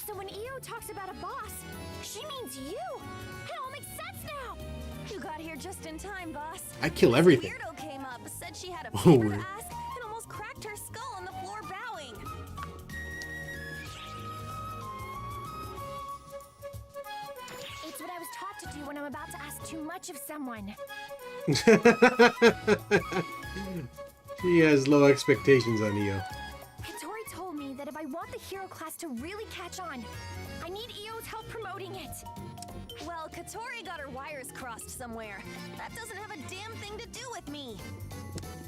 So when EO talks about a boss, she means you. It all makes sense now. You got here just in time, boss. I kill everything. Weirdo came up, said she had a Oh, favor to weird. ask, and almost cracked her skull on the floor bowing. It's what I was taught to do when I'm about to ask too much of someone. She has low expectations on EO. Katori told me that if I want the hero class to really catch on, I need EO's help promoting it. Well, Katori got her wires crossed somewhere. That doesn't have a damn thing to do with me.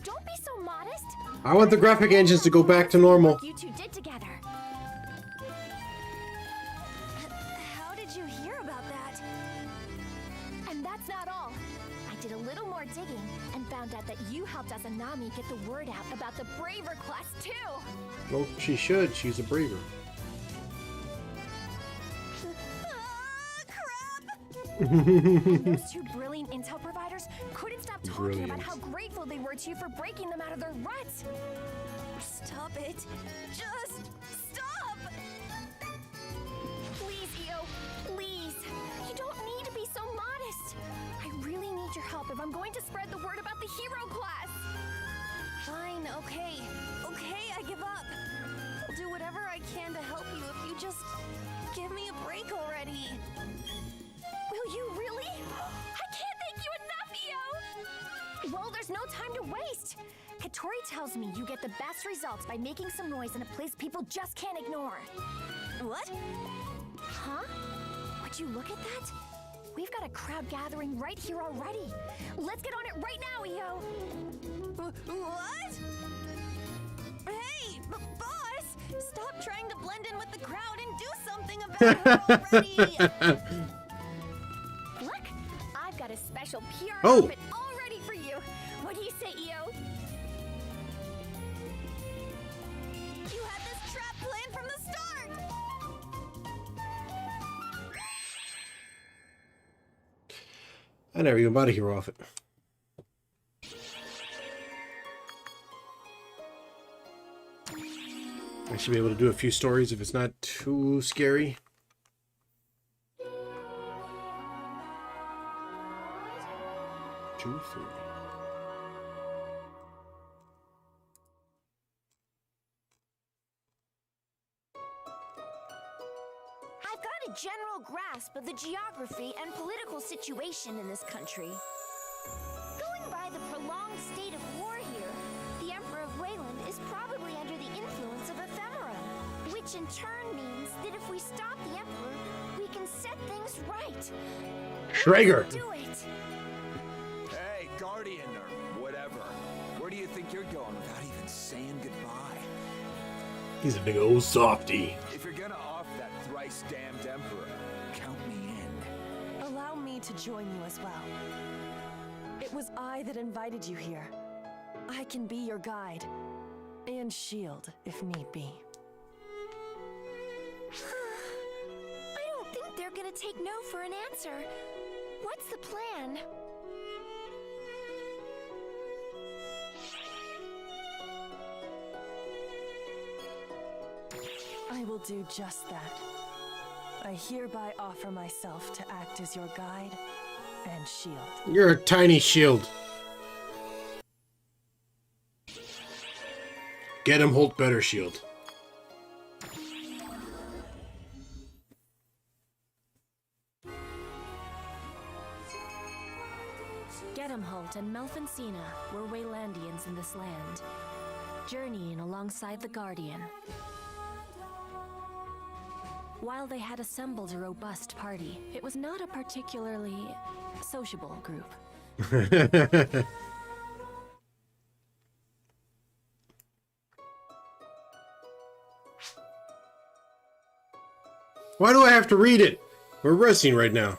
Don't be so modest. I want the graphic engines to go back to normal. You two did together. How did you hear about that? And that's not all. I did a little more digging and found out that you helped Azanami get the word out about the Braver class too. Well, she should. She's a braver. Crap! And those two brilliant intel providers couldn't stop talking about Brilliant. how grateful they were to you for breaking them out of their ruts. Stop it. Just stop! Please, EO. Please. You don't need to be so modest. I really need your help if I'm going to spread the word about the hero class. Fine, okay. Okay, I give up. I'll do whatever I can to help you if you just give me a break already. Will you really? I can't thank you enough, EO! Well, there's no time to waste. Katori tells me you get the best results by making some noise in a place people just can't ignore. What? Huh? Would you look at that? We've got a crowd gathering right here already. Let's get on it right now, EO! What? Hey, boss! Stop trying to blend in with the crowd and do something about it already! Look, I've got a special PR Oh. outfit all ready for you. What do you say, EO? You had this trap planned from the start! I never even bought a hero off it. I should be able to do a few stories if it's not too scary. Two, three. I've got a general grasp of the geography and political situation in this country. Going by the prolonged state of war here, the Emperor of Wayland is probably under the influence of ephemera, which in turn means that if we stop the Emperor, we can set things right. Schrager! Do it! Hey, Guardian or whatever. Where do you think you're going without even saying goodbye? He's a big old softy. If you're gonna off that thrice damned Emperor, count me in. Allow me to join you as well. It was I that invited you here. I can be your guide and shield if need be. I don't think they're gonna take no for an answer. What's the plan? I will do just that. I hereby offer myself to act as your guide and shield. You're a tiny shield. Get him, Holt better shield. Gedamholt and Melfincina were Waylandians in this land, journeying alongside the Guardian. While they had assembled a robust party, it was not a particularly sociable group. Why do I have to read it? We're resting right now.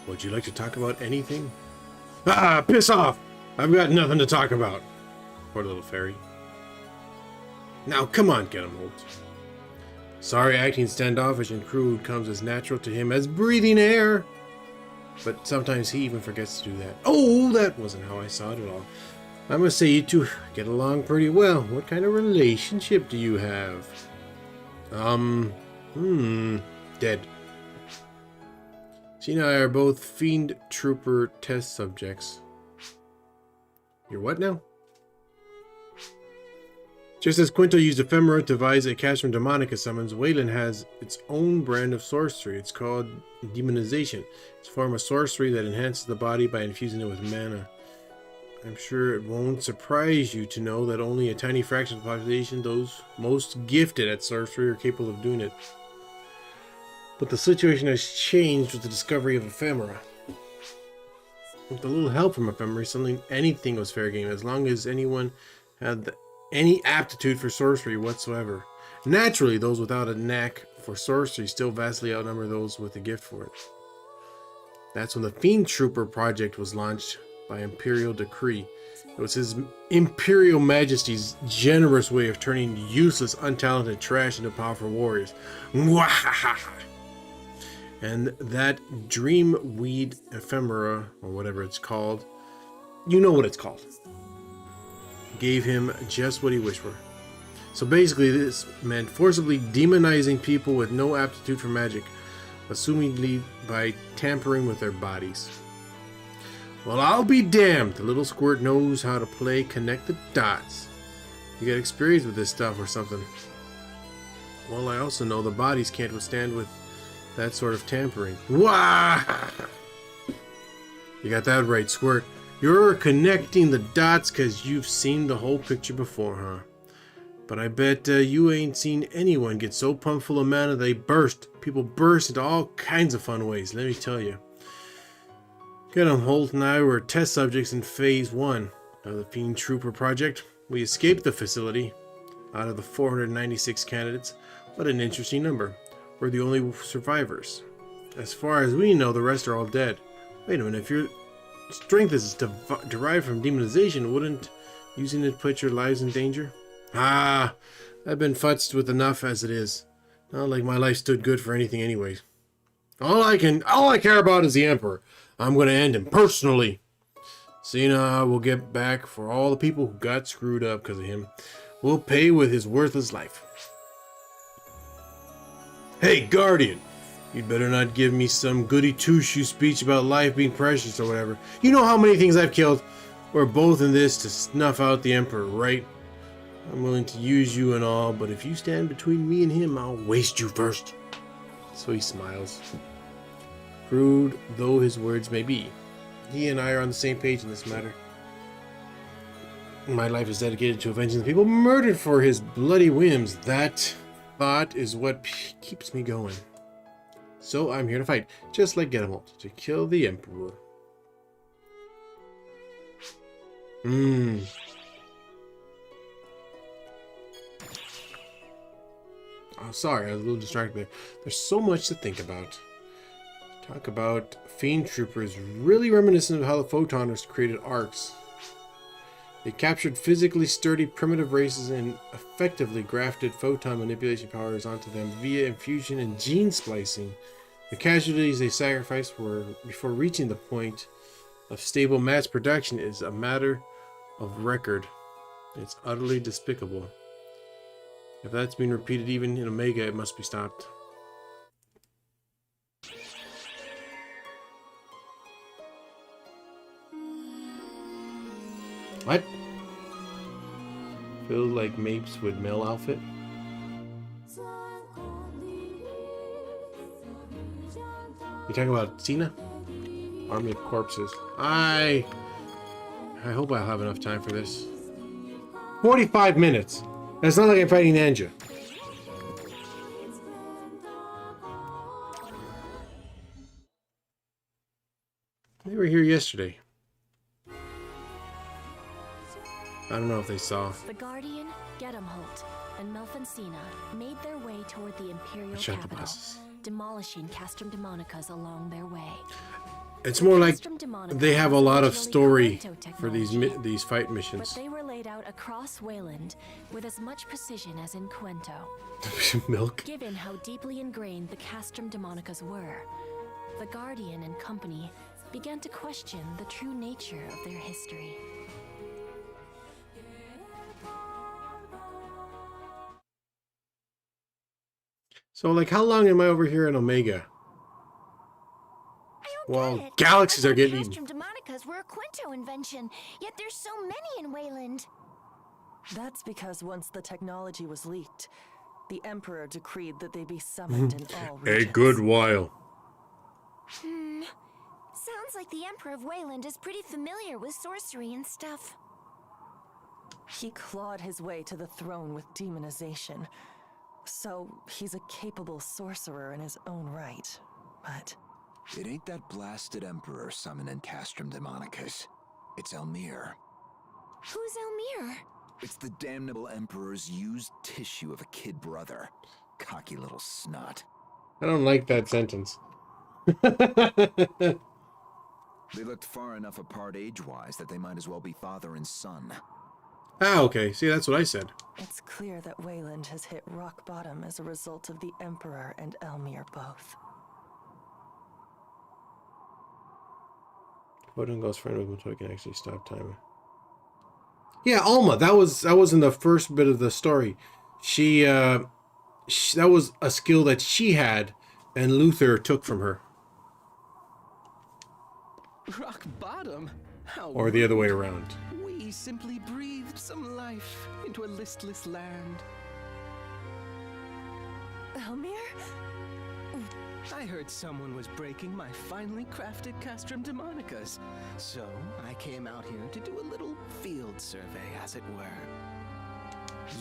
Would you like to talk about anything? Ah, piss off! I've got nothing to talk about. Poor little fairy. Now, come on, get him, Holt. Sorry, acting standoffish and crude comes as natural to him as breathing air. But sometimes he even forgets to do that. Oh, that wasn't how I saw it at all. I must say you two get along pretty well. What kind of relationship do you have? Dead. She and I are both Fiend Trooper test subjects. You're what now? Just as Quinto used ephemera to devise a catch from Demonica summons, Wayland has its own brand of sorcery. It's called demonization. It's a form of sorcery that enhances the body by infusing it with mana. I'm sure it won't surprise you to know that only a tiny fraction of the population, those most gifted at sorcery, are capable of doing it. But the situation has changed with the discovery of ephemera. With a little help from ephemera, suddenly anything was fair game, as long as anyone had any aptitude for sorcery whatsoever. Naturally, those without a knack for sorcery still vastly outnumber those with a gift for it. That's when the Fiend Trooper project was launched by Imperial decree. It was His Imperial Majesty's generous way of turning useless, untalented trash into powerful warriors. Mwahaha! And that Dreamweed ephemera, or whatever it's called, you know what it's called, gave him just what he wished for. So basically this meant forcibly demonizing people with no aptitude for magic, assumingly by tampering with their bodies. Well, I'll be damned. The little squirt knows how to play connect the dots. You got experience with this stuff or something. Well, I also know the bodies can't withstand with that sort of tampering. Wah! You got that right, Squirt. You're connecting the dots because you've seen the whole picture before, huh? But I bet you ain't seen anyone get so pumped full of mana they burst. People burst into all kinds of fun ways, let me tell you. Get 'em, Holt and I were test subjects in Phase 1 of the Fiend Trooper project. We escaped the facility. Out of the 496 candidates, what an interesting number. We're the only survivors. As far as we know, the rest are all dead. Wait a minute, if your strength is derived from demonization, wouldn't using it put your lives in danger? Ah, I've been futzed with enough as it is. Not like my life stood good for anything anyways. All I care about is the Emperor. I'm gonna end him personally. Cena will get back for all the people who got screwed up because of him. We'll pay with his worthless life. Hey, Guardian! You'd better not give me some goody two-shoe speech about life being precious or whatever. You know how many things I've killed? We're both in this to snuff out the Emperor, right? I'm willing to use you and all, but if you stand between me and him, I'll waste you first. So he smiles. Crude though his words may be, he and I are on the same page in this matter. My life is dedicated to avenging the people murdered for his bloody whims. That thought is what keeps me going. So I'm here to fight, just like Gedamalt, to kill the Emperor. Oh, sorry, I was a little distracted there. There's so much to think about. Talk about Fiend Troopers, really reminiscent of how the Photoners created arcs. They captured physically sturdy primitive races and effectively grafted photon manipulation powers onto them via infusion and gene splicing. The casualties they sacrificed were before reaching the point of stable mass production is a matter of record. It's utterly despicable. If that's been repeated even in Omega, it must be stopped. What? Feels like Mapes with male outfit? You talking about Cena? Army of Corpses. I hope I'll have enough time for this. 45 minutes! It's not like I'm fighting Ninja. They were here yesterday. I don't know if they saw. The Guardian, Gedamholt, and Melfincina made their way toward the Imperial Shut the capital, buses. demolishing Castrum Demonicas along their way. It's more like Castrum Demonica they have a was lot of originally story Quento for technology, these fight but missions. they were laid out across Wayland with as much precision as in Quento. Milk. Given how deeply ingrained the Castrum Demonicas were, the Guardian and company began to question the true nature of their history. So, like, how long am I over here in Omega? I don't Well, get it. galaxies I are thought getting eaten. Castrum Demonicas were a Quinto invention, yet there's so many in Wayland. That's because once the technology was leaked, the Emperor decreed that they be summoned in all regions. A good while. Sounds like the Emperor of Wayland is pretty familiar with sorcery and stuff. He clawed his way to the throne with demonization. So, he's a capable sorcerer in his own right. But It ain't that blasted Emperor summoning Castrum Demonicas. It's Elmir. Who's Elmir? It's the damnable Emperor's used tissue of a kid brother. Cocky little snot. I don't like that sentence. They looked far enough apart age-wise that they might as well be father and son. Ah, okay. See, that's what I said. it's clear that Wayland has hit rock bottom as a result of the Emperor and Elmir both. Odin goes friend with him until he can actually stop time. Yeah, Alma. That was in the first bit of the story. That was a skill that she had, and Luther took from her, Rock bottom? How or the other way around. we simply breathed some life into a listless land. Elmir? I heard someone was breaking my finely crafted Castrum Demonicas, so I came out here to do a little field survey, as it were.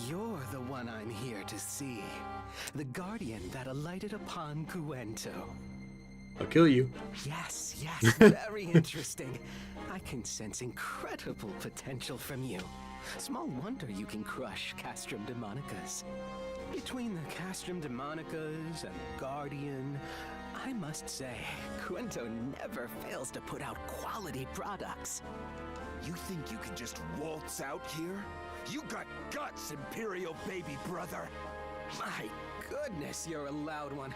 You're the one I'm here to see. The Guardian that alighted upon Quento. I'll kill you. Yes, very interesting. I can sense incredible potential from you. Small wonder you can crush Castrum Demonicas. Between the Castrum Demonicas and Guardian, I must say, Quento never fails to put out quality products. You think you can just waltz out here? You got guts, Imperial baby brother. My goodness, you're a loud one.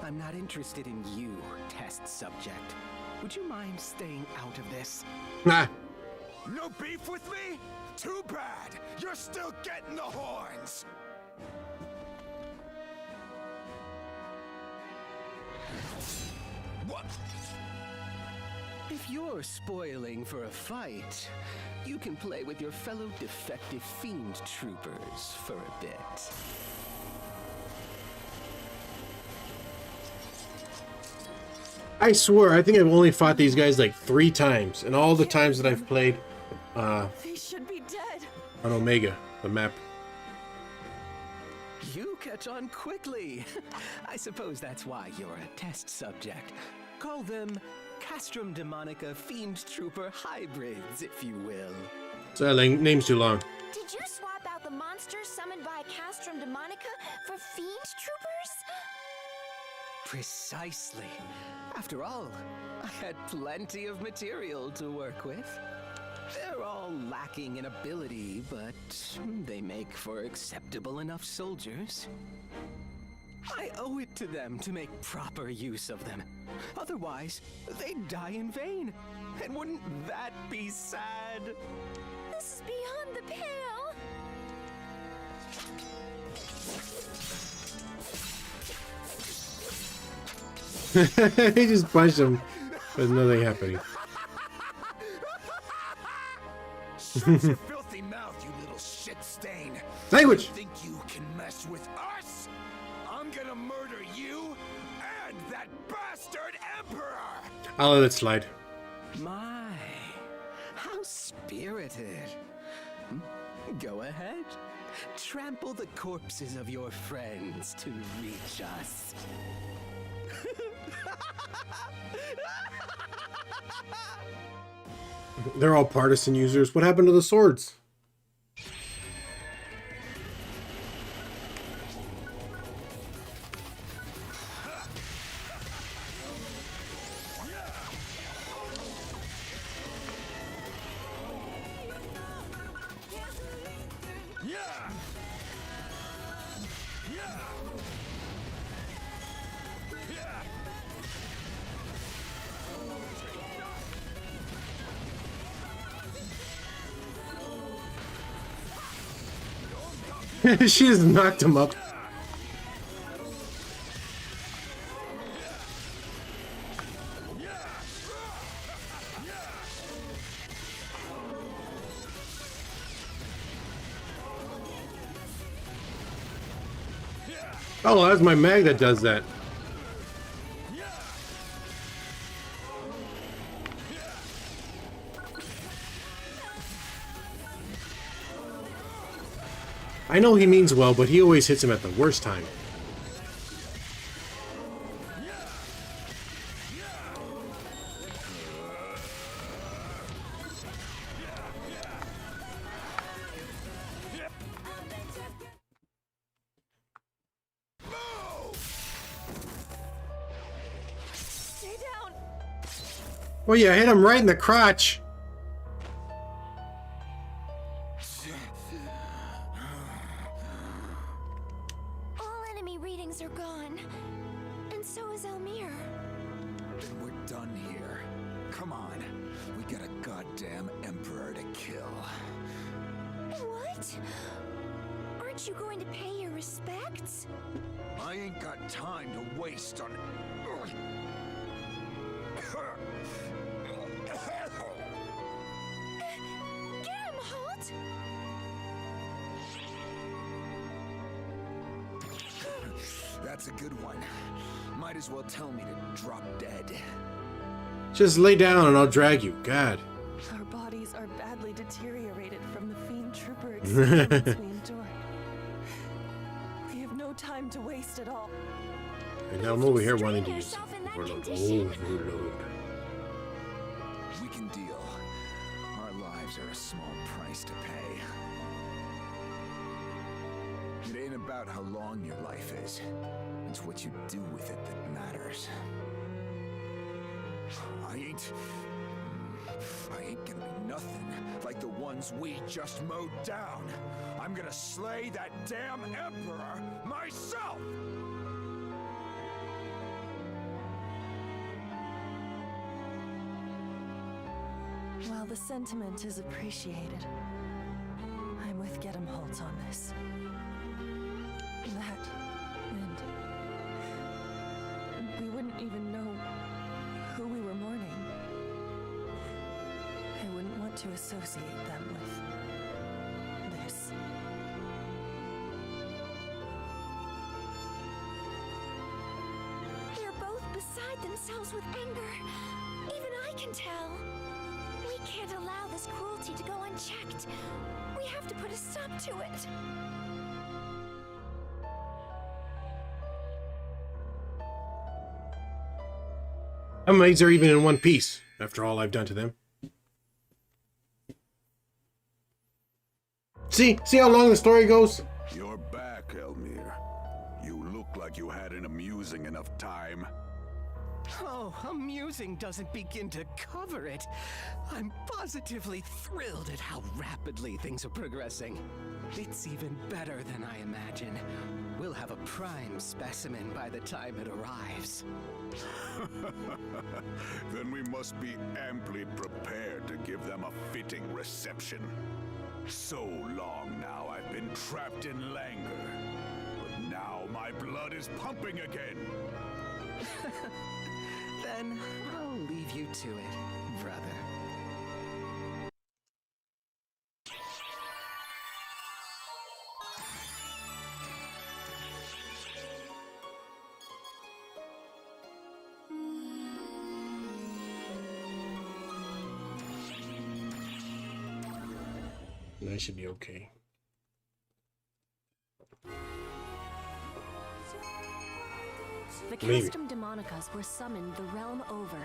I'm not interested in you, test subject. Would you mind staying out of this? Nah. No beef with me? Too bad. You're still getting the horns. What? If you're spoiling for a fight, you can play with your fellow defective fiend troopers for a bit. I swear, I think I've only fought these guys like 3 times, and all the times that I've played They should be dead. on Omega, the map. You catch on quickly. I suppose that's why you're a test subject. Call them Castrum Demonica Fiend Trooper hybrids, if you will. So that name's too long. Did you swap out the monsters summoned by Castrum Demonica for fiend troopers? Precisely. After all, I had plenty of material to work with. They're all lacking in ability, but they make for acceptable enough soldiers. I owe it to them to make proper use of them. Otherwise, they'd die in vain. And wouldn't that be sad? This is beyond the pale. He just punched him. There's nothing happening. Shut your filthy mouth, you little shit stain. Language! You think you can mess with us? I'm gonna murder you and that bastard Emperor! I'll let it slide. My, how spirited. Go ahead. Trample the corpses of your friends to reach us. They're all partisan users. What happened to the swords? She just knocked him up. Oh, that's my mag that does that. I know he means well, but he always hits him at the worst time. Stay down. Well, yeah, hit him right in the crotch. All enemy readings are gone. And so is Elmir. Then we're done here. Come on. We got a goddamn emperor to kill. What? Aren't you going to pay your respects? I ain't got time to waste on... Get him, Holt! That's a good one. Might as well tell me to drop dead. Just lay down and I'll drag you. God. Our bodies are badly deteriorated from the fiend trooper experience we endured. We have no time to waste at all. And now I'm over here wanting to Strain use yourself in that overload. condition. Overload. We can deal. Our lives are a small price to pay. It ain't about how long your life is. It's what you do with it that matters. I ain't gonna be nothing like the ones we just mowed down. I'm gonna slay that damn emperor myself! While the sentiment is appreciated, I'm with Get 'em Holt on this. That, and we wouldn't even know who we were mourning. I wouldn't want to associate them with this. They're both beside themselves with anger. Even I can tell. We can't allow this cruelty to go unchecked. We have to put a stop to it. How many are even in one piece after all I've done to them? See how long the story goes? You're back, Elmir. You look like you had an amusing enough time. Oh, amusing doesn't begin to cover it. I'm positively thrilled at how rapidly things are progressing. It's even better than I imagine. We'll have a prime specimen by the time it arrives. Then we must be amply prepared to give them a fitting reception. So long now I've been trapped in languor. But now my blood is pumping again. Then I'll leave you to it, brother. That should be okay. The Maybe. custom demonicas were summoned the realm over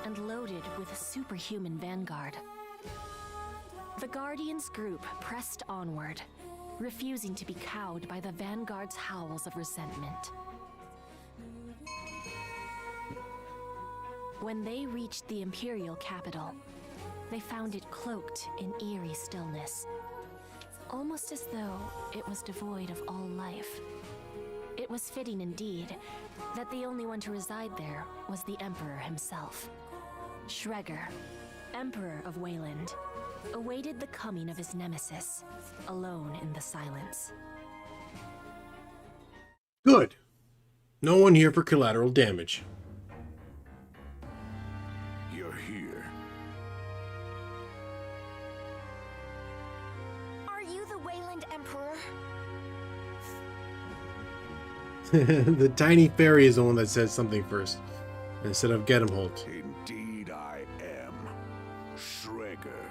and loaded with a superhuman vanguard. The Guardians group pressed onward, refusing to be cowed by the vanguard's howls of resentment. When they reached the Imperial capital, they found it cloaked in eerie stillness, almost as though it was devoid of all life. It was fitting indeed that the only one to reside there was the Emperor himself. Schreger, Emperor of Wayland, awaited the coming of his nemesis, alone in the silence. Good. No one here for collateral damage. You're here. Are you the Wayland Emperor? The tiny fairy is the one that says something first, instead of Gedemholt. Indeed I am. Schreger,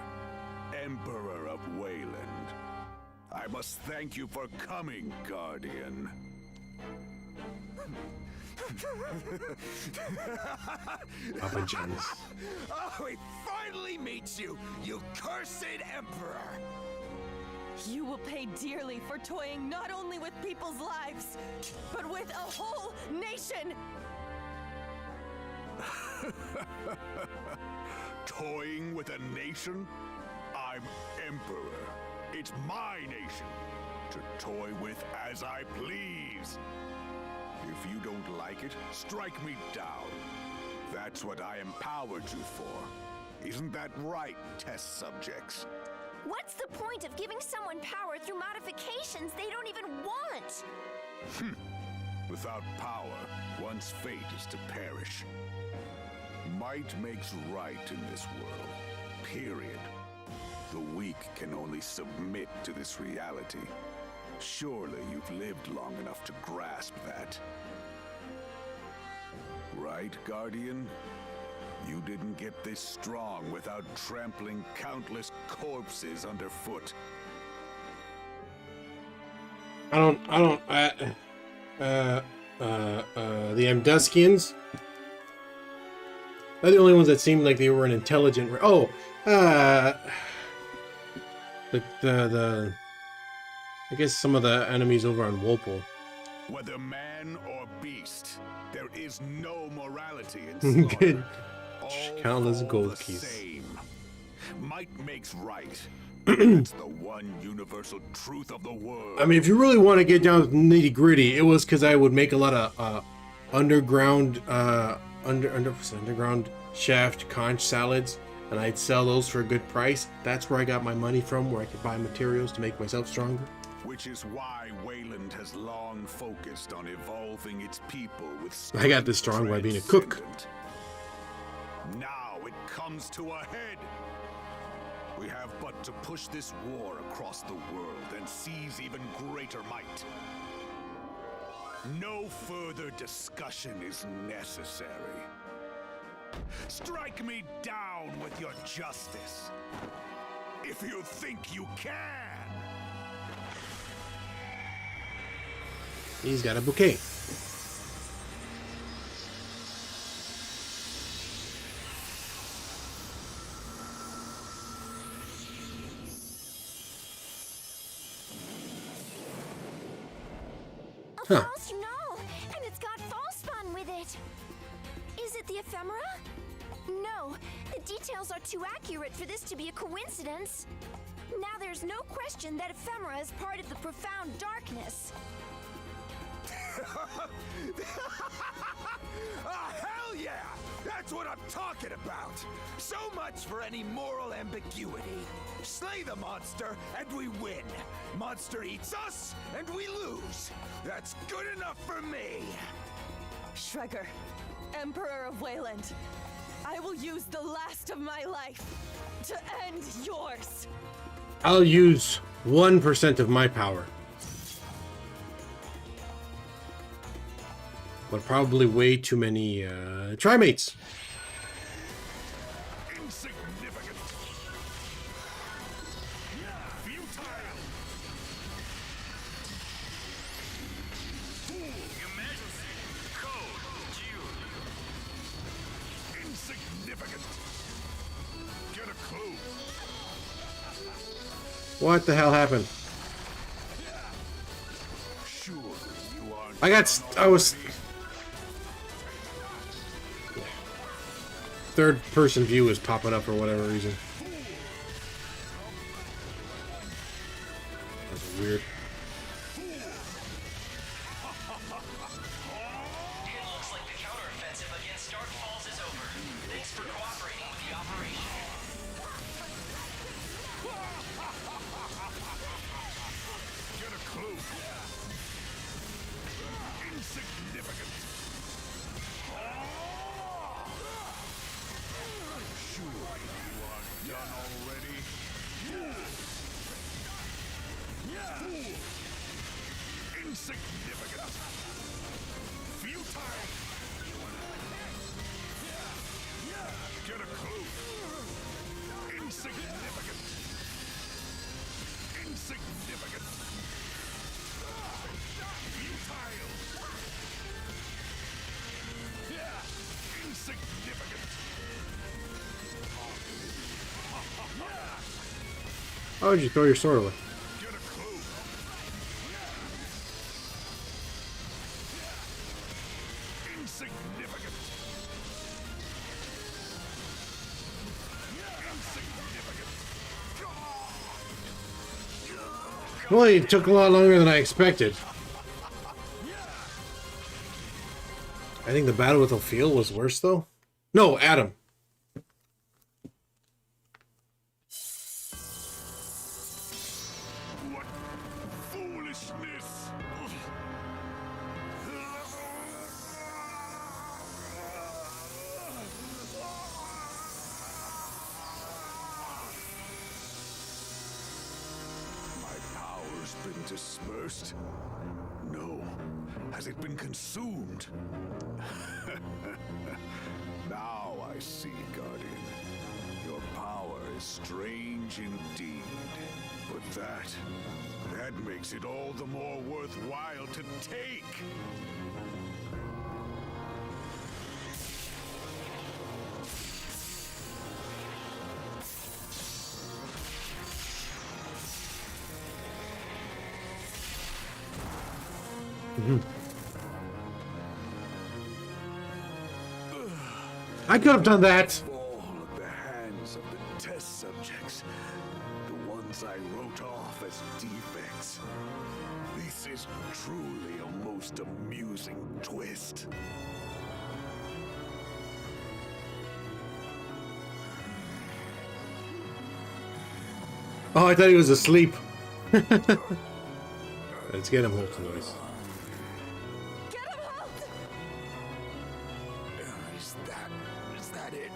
Emperor of Wayland. I must thank you for coming, Guardian. Papa John's. Oh, he finally meets you, you cursed Emperor! You will pay dearly for toying not only with people's lives, but with a whole nation! Toying with a nation? I'm Emperor. It's my nation. To toy with as I please. If you don't like it, strike me down. That's what I empowered you for. Isn't that right, test subjects? What's the point of giving someone power through modifications they don't even want? Without power, one's fate is to perish. Might makes right in this world. Period. The weak can only submit to this reality. Surely you've lived long enough to grasp that. Right, Guardian? You didn't get this strong without trampling countless corpses underfoot. The Amduskians? They're the only ones that seemed like they were an intelligent... I guess some of the enemies over on Wolpole. Whether man or beast, there is no morality in slaughter. Good. All Countless fall gold the keys. same. Might makes right. It's the one universal truth of the world. I mean, if you really want to get down to nitty gritty, it was because I would make a lot of underground shaft conch salads, and I'd sell those for a good price. That's where I got my money from, where I could buy materials to make myself stronger. Which is why Wayland has long focused on evolving its people with I got this strong by being a cook. transcendent. Now it comes to a head. We have but to push this war across the world and seize even greater might. No further discussion is necessary. Strike me down with your justice. If you think you can. He's got a bouquet. A false, no! And it's got false spawn with it! Is it the ephemera? No, the details are too accurate for this to be a coincidence. Now there's no question that ephemera is part of the profound darkness. Hell yeah! That's what I'm talking about! So much for any moral ambiguity. Slay the monster, and we win. Monster eats us, and we lose. That's good enough for me. Schreger, Emperor of Wayland, I will use the last of my life to end yours. I'll use 1% of my power. But probably way too many trimates. Insignificant. Futile. Your Majesty. Code. June. Insignificant. Get a clue. What the hell happened? Sure, you are. I was third person view is popping up for whatever reason. That's weird. It looks like the counteroffensive against Dark Falls is over. Thanks for cooperating with the operation. Insignificant. Sure, you are done already. Insignificant. Futile. Get a clue. Insignificant. Insignificant. Futile. Insignificant. Why would you throw your sword away? Get a clue. Insignificant. Well, it took a lot longer than I expected. I think the battle with Ophiel was worse, though. No, Adam. What foolishness! My power's been dispersed. No. Has it been consumed? Now I see, Guardian. Your power is strange indeed. But that makes it all the more worthwhile to take. I could have done that. Fall at the hands of the test subjects, the ones I wrote off as defects. This is truly a most amusing twist. Oh, I thought he was asleep. Let's get him, Holton noise. Is that it?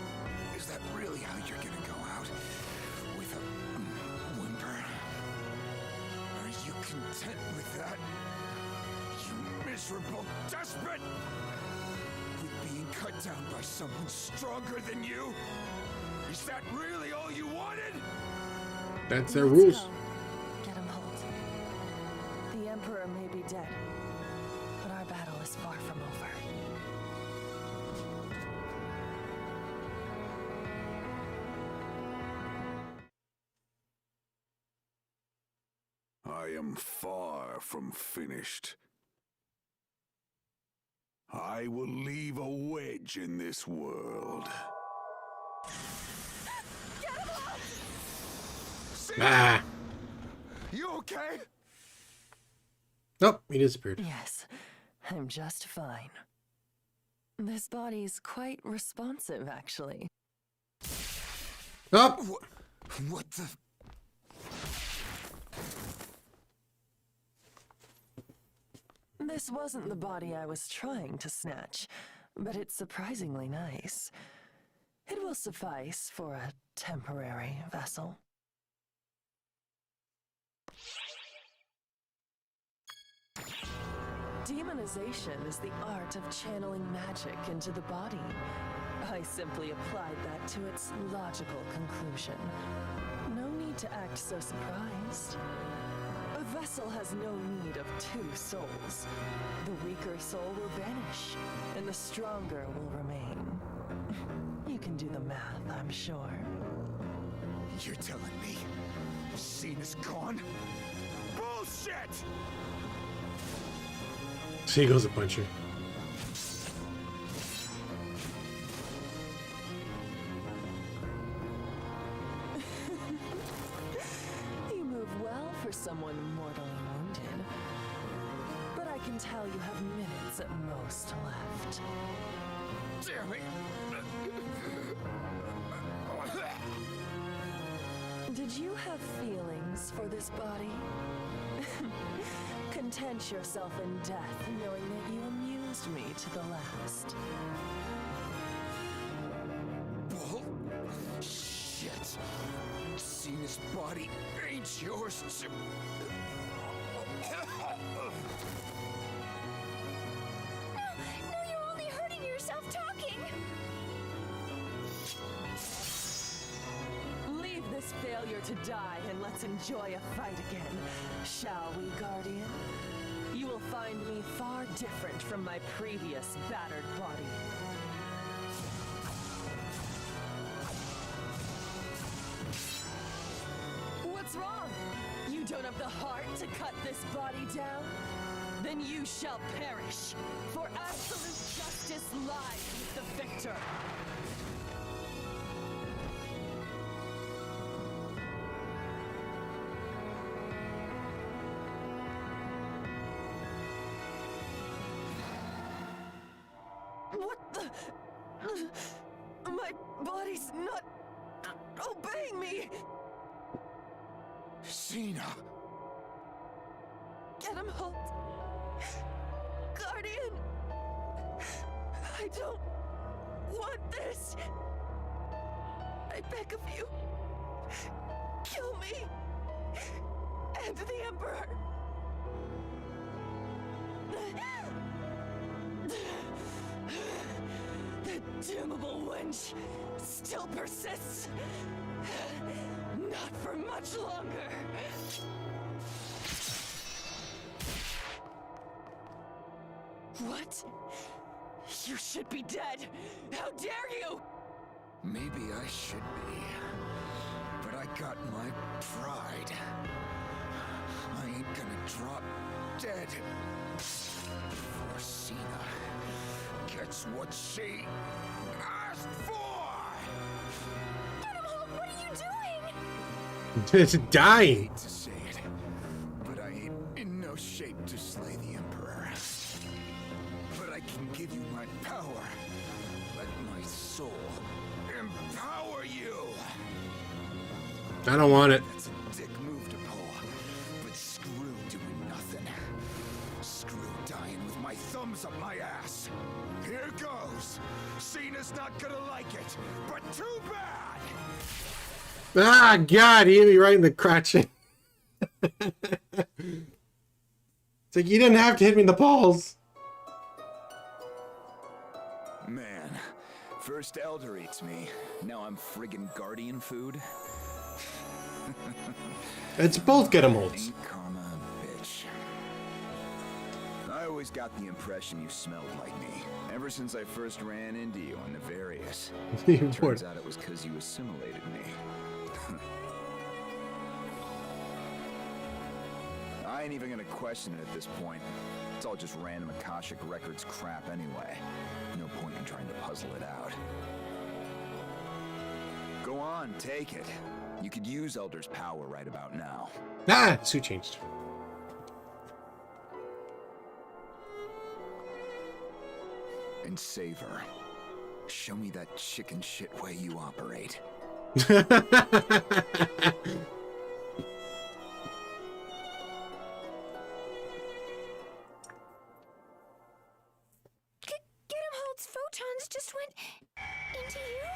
Is that really how you're gonna go out? With a whimper? Are you content with that? You miserable despot! With being cut down by someone stronger than you? Is that really all you wanted? That's their Let's rules. go. Get him, Holt. The Emperor may be dead, but our battle is far from over. I am far from finished. I will leave a wedge in this world. Ah. You okay? Nope, he disappeared. Yes, I'm just fine. This body's quite responsive, actually. Oh! What the? This wasn't the body I was trying to snatch, but it's surprisingly nice. It will suffice for a temporary vessel. Demonization is the art of channeling magic into the body. I simply applied that to its logical conclusion. No need to act so surprised. A vessel has no need of two souls. The weaker soul will vanish, and the stronger will remain. You can do the math, I'm sure. You're telling me the scene is gone? Bullshit! So he goes a puncher. You move well for someone mortally wounded. But I can tell you have minutes at most left. Damn it! Did you have feelings for this body? Content yourself in death, knowing that you amused me to the last. Shit. Cena's body ain't yours to... No, you're only hurting yourself talking! Leave this failure to die and let's enjoy a fight again. Shall we, Guardian? You will find me far different from my previous battered body. What's wrong? You don't have the heart to cut this body down? Then you shall perish, for absolute justice lies with the victor. What the? My body's not obeying me! Cena! Get him, Holt! Guardian! I don't want this! I beg of you, kill me! And the Emperor! The damnable wench still persists! Not for much longer! What? You should be dead! How dare you! Maybe I should be. But I got my pride. I ain't gonna drop dead. Before Cena gets what she asked for! Animal, what are you doing? It's dying. I hate to say it, but I ain't in no shape to slay the Emperor. But I can give you my power. Let my soul empower you. I don't want it. That's a dick move to pull, but screw doing nothing. Screw dying with my thumbs up my ass. Here goes. Cena's not gonna like it, but too bad. Ah, God, he hit me right in the crotch. It's like, you didn't have to hit me in the balls. Man, first Elder eats me. Now I'm friggin' Guardian food. It's both get 'em holds. Ain't karma a bitch. I always got the impression you smelled like me, ever since I first ran into you on Nefarious. Turns out it was because you assimilated me. I ain't even gonna question it at this point. It's all just random Akashic Records crap anyway. No point in trying to puzzle it out. Go on, take it. You could use Elder's power right about now. Ah, suit changed. And save her. Show me that chicken shit way you operate. Genomhold's photons just went into you?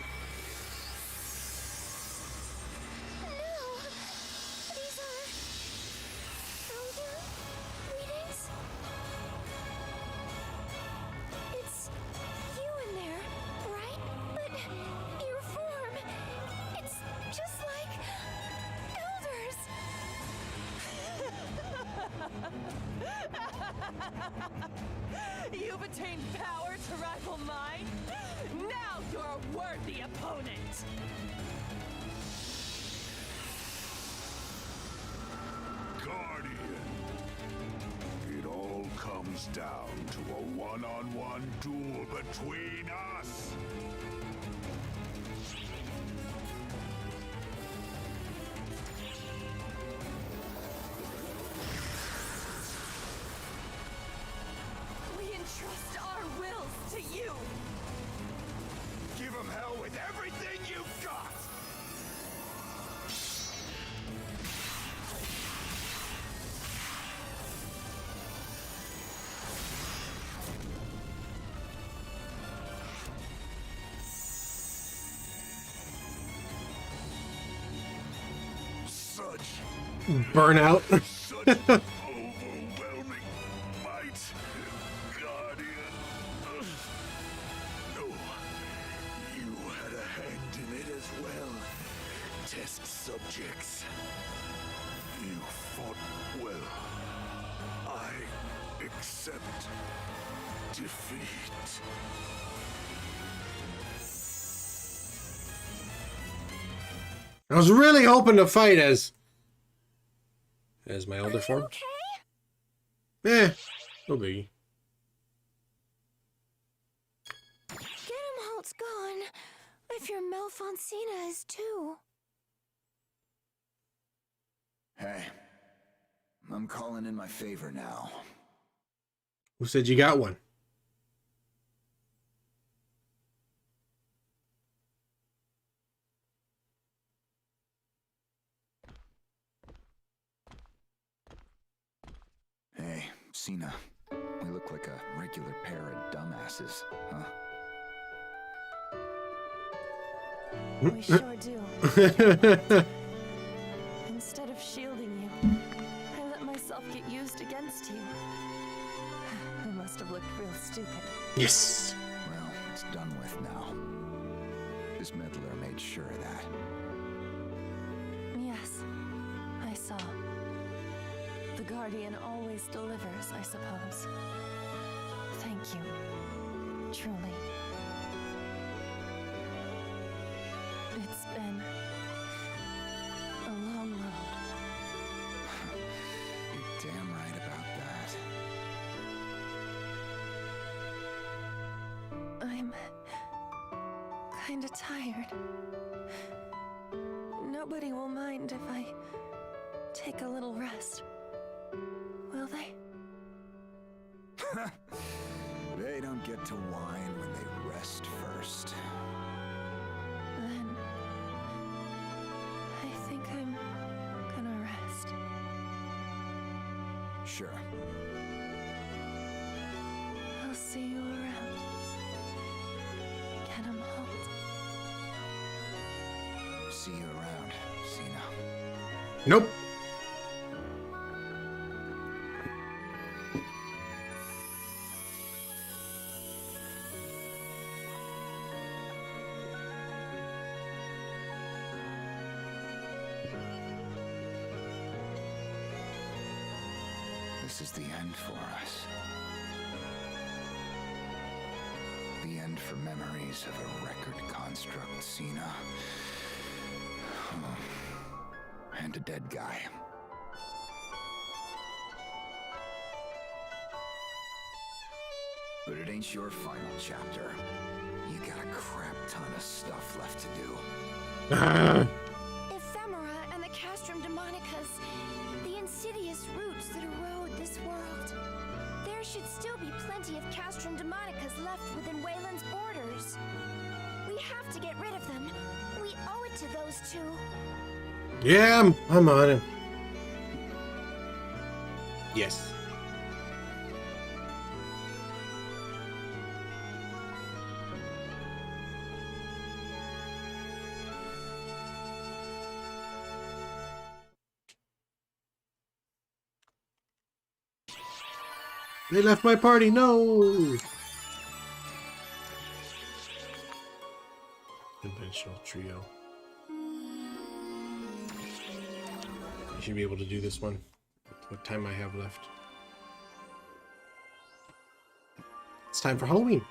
No! These are... Elder readings? It's you in there, right? But your form, it's just like Elder's. You've attained power to rival mine? Now you're a worthy opponent! Guardian. It all comes down to a one-on-one duel between us. We entrust our wills to you! Give him hell with everything you've got! Burnout. Such overwhelming might, Guardian. No, you had a hand in it as well. Test subjects. You fought well. I accept defeat. I was really hoping to fight as my elder form. Okay? No biggie. Gennenhalt's gone. I fear Malfoncina is too. Hey, I'm calling in my favor now. Who said you got one? Hey, Sina. We look like a regular pair of dumbasses, huh? We sure do. Instead of shielding you, I let myself get used against you. I must have looked real stupid. Yes. Well, it's done with now. This meddler made sure of that. Yes, I saw. The Guardian always delivers, I suppose. Thank you. Truly. It's been a long road. You're damn right about that. I'm kinda tired. Nobody will mind if I take a little rest. Will they? They don't get to whine when they rest first. Then I think I'm gonna rest. Sure. I'll see you around. Gennenhalt. See you around, Sina. Nope. This is the end for us. The end for memories of a record construct, Sina. And a dead guy. But it ain't your final chapter. You got a crap ton of stuff left to do. Ephemera and the Castrum Demonicus, the insidious roots that erode this world. There should still be plenty of Castrum Demonicus left within Wayland's borders. We have to get rid of them. We owe it to those two. Yeah, I'm on it. Yes. They left my party, no! Conventional trio. I should be able to do this one. What time I have left. It's time for Halloween.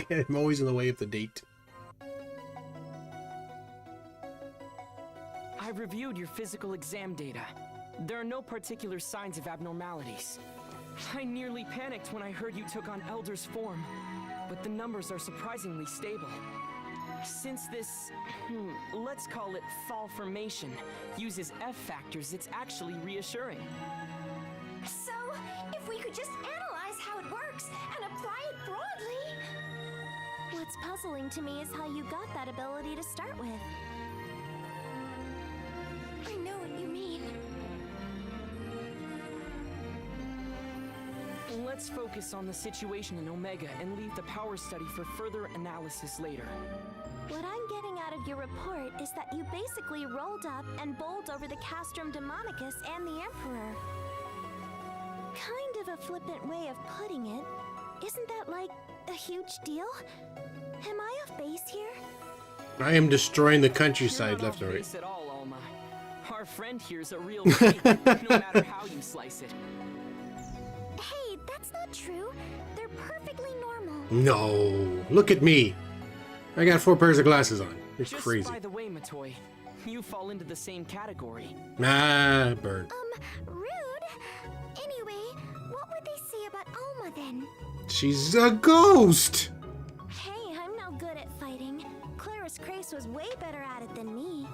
I'm always in the way of the date. I've reviewed your physical exam data. There are no particular signs of abnormalities. I nearly panicked when I heard you took on Elder's form, but the numbers are surprisingly stable. Since this, let's call it fall formation, uses F factors, it's actually reassuring. So, if we could just analyze how it works and apply it broadly. What's puzzling to me is how you got that ability to start with. I know what you mean. Let's focus on the situation in Omega and leave the power study for further analysis later. What I'm getting out of of your report is that you basically rolled up and bowled over the Castrum Demonicus and the Emperor. Kind of a flippant way of putting it. Isn't that like a huge deal? Am I off base here? I am destroying the You're countryside not left off and right. base at all, Alma. Our friend here's a real freak, no matter how you slice it. Hey, that's not true. They're perfectly normal. No, look at me. I got 4 pairs of glasses on. You're Just crazy. by the way, Matoy, you fall into the same category. Ah, burn. Rude. Anyway, what would they say about Alma then? She's a ghost. Hey, I'm no good at fighting. Claris Crace was way better at it than me.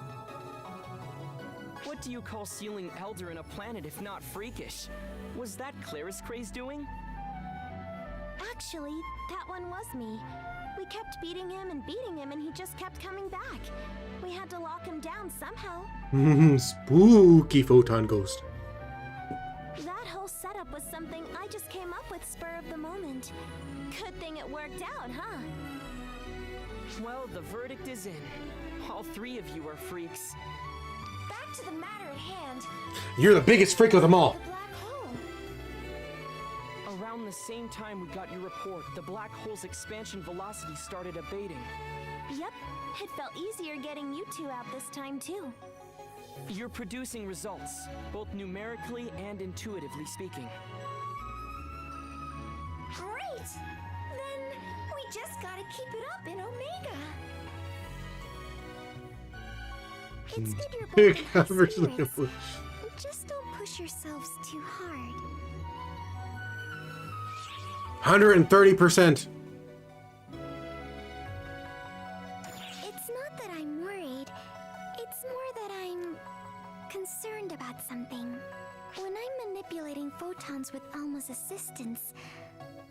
What do you call sealing Elder in a planet if not freakish? Was that Claris Craze doing? Actually, that one was me. We kept beating him and he just kept coming back. We had to lock him down somehow. Spooky photon ghost. That whole setup was something I just came up with spur of the moment. Good thing it worked out, huh? Well, the verdict is in. All 3 of you are freaks. Back to the matter at hand. You're the biggest freak of them all. The black hole. Around the same time we got your report, the black hole's expansion velocity started abating. Yep, it felt easier getting you 2 out this time too. You're producing results, both numerically and intuitively speaking. Great! Then we just gotta keep it up in Omega. It's good you're Big both in high conversation. spirits. Just don't push yourselves too hard. 130%. It's not that I'm worried. It's more that I'm concerned about something. When I'm manipulating photons with Alma's assistance,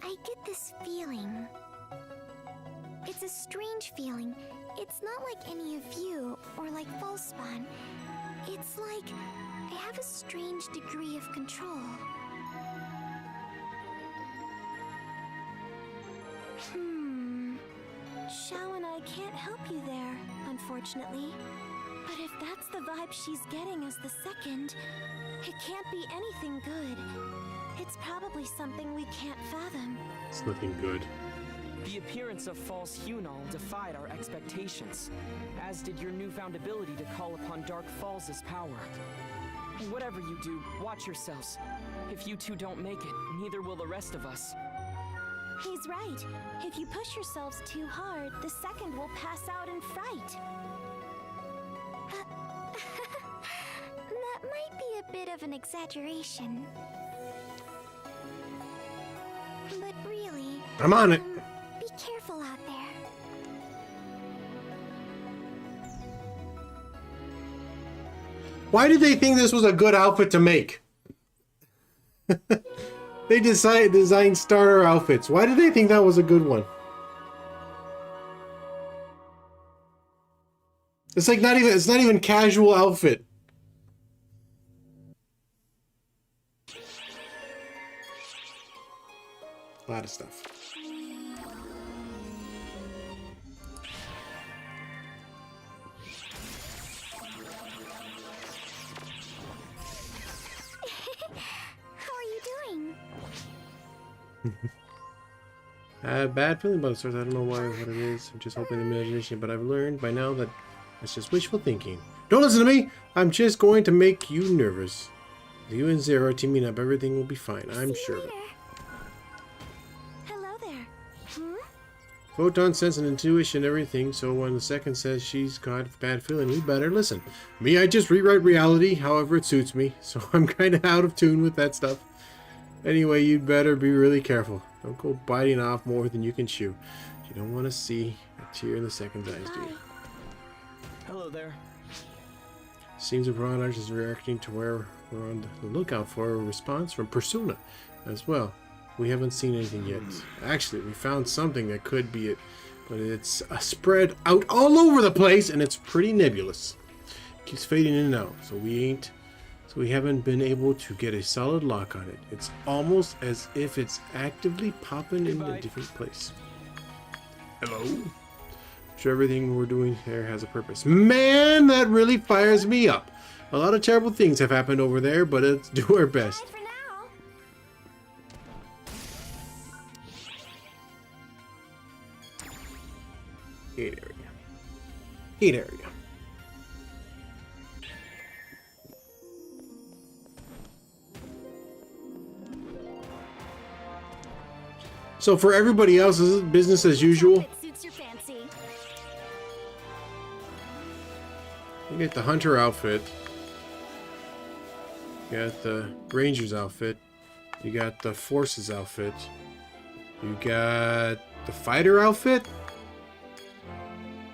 I get this feeling. It's a strange feeling. It's not like any of you, or like Falspawn. It's like I have a strange degree of control. Xiao and I can't help you there, unfortunately. But if that's the vibe she's getting as the second, it can't be anything good. It's probably something we can't fathom. It's nothing good. The appearance of false Hunal defied our expectations, as did your newfound ability to call upon Dark Falls' power. Whatever you do, watch yourselves. If you 2 don't make it, neither will the rest of us. He's right. If you push yourselves too hard, the second will pass out in fright. That might be a bit of an exaggeration. But really... I'm on it. Be careful out there. Why did they think this was a good outfit to make? They designed starter outfits. Why did they think that was a good one? It's like it's not even casual outfit. A lot of stuff. How are you doing? I have a bad feeling about the stars. I don't know what it is. I'm just hoping the imagination, but I've learned by now that it's just wishful thinking. Don't listen to me! I'm just going to make you nervous. With you and Zero teaming up, everything will be fine. I'm sure. Later. Hello there. Photon sense and intuition, everything. So when the second says she's got a bad feeling, we better listen. Me, I just rewrite reality however it suits me. So I'm kind of out of tune with that stuff. Anyway, you'd better be really careful. Don't go biting off more than you can chew. You don't want to see a tear in the second's eyes, do you? Hello there. Seems the Piranha is reacting to where we're on the lookout for a response from Persona as well. We haven't seen anything yet. Actually, we found something that could be it, but it's spread out all over the place and it's pretty nebulous. Keeps fading in and out, so we haven't been able to get a solid lock on it. It's almost as if it's actively popping in a different place. Hello? Sure, everything we're doing here has a purpose. Man, that really fires me up. A lot of terrible things have happened over there, but let's do our best. Bye for now. Gate area. Gate area. So for everybody else, is it business as usual? It suits your fancy. You get the hunter outfit. You got the ranger's outfit. You got the forces outfit. You got the fighter outfit.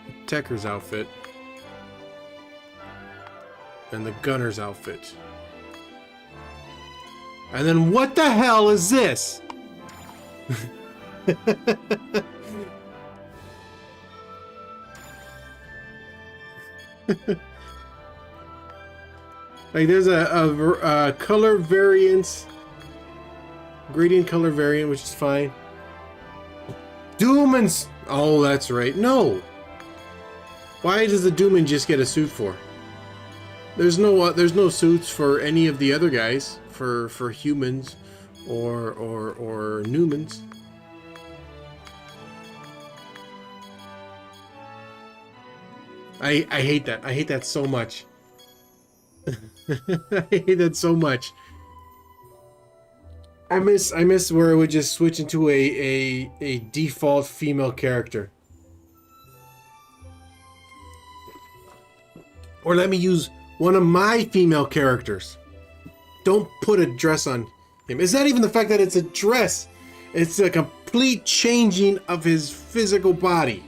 The techer's outfit. And the gunner's outfit. And then what the hell is this? Like there's a color variance, gradient color variant, which is fine. Doomans. Oh, that's right. No. Why does the Dooman just get a suit for? There's no suits for any of the other guys, for humans or Newmans. I hate that. I hate that so much. I hate that so much. I miss where it would just switch into a default female character. Or let me use one of my female characters. Don't put a dress on him. It's not even the fact that it's a dress. It's a complete changing of his physical body.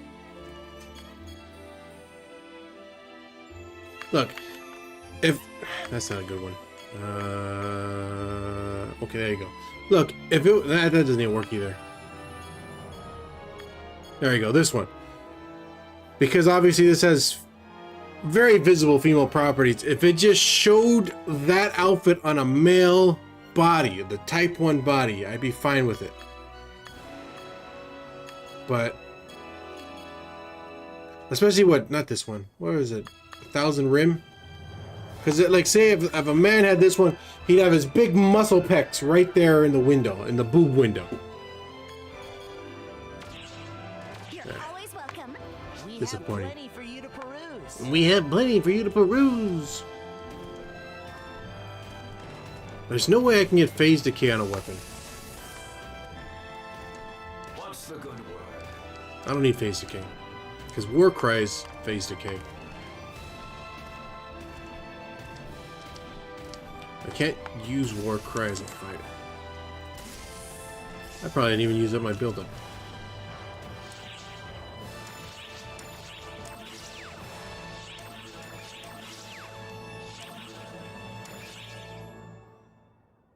Look, if... That's not a good one. Okay, there you go. Look, if it... That doesn't even work either. There you go, this one. Because obviously this has very visible female properties. If it just showed that outfit on a male body, the Type 1 body, I'd be fine with it. But... Especially what... Not this one. Where is it? 1,000 rim? Because, like, say if a man had this one, he'd have his big muscle pecs right there in the window, in the boob window. You're always welcome. Disappointing. Plenty for you to peruse. We have plenty for you to peruse. There's no way I can get phase decay on a weapon. What's the good word? I don't need phase decay. Because Warcry's phase decay. I can't use Warcry as a fighter. I probably didn't even use up my build-up.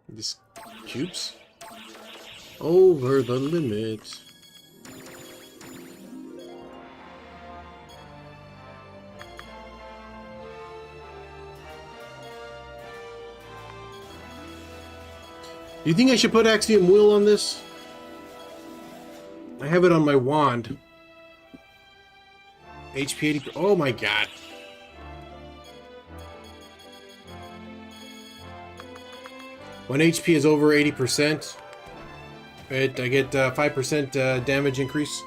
This cubes? Over the limit. Do you think I should put Axiom Will on this? I have it on my wand. HP 80. Oh my god. When HP is over 80%, I get 5% damage increase.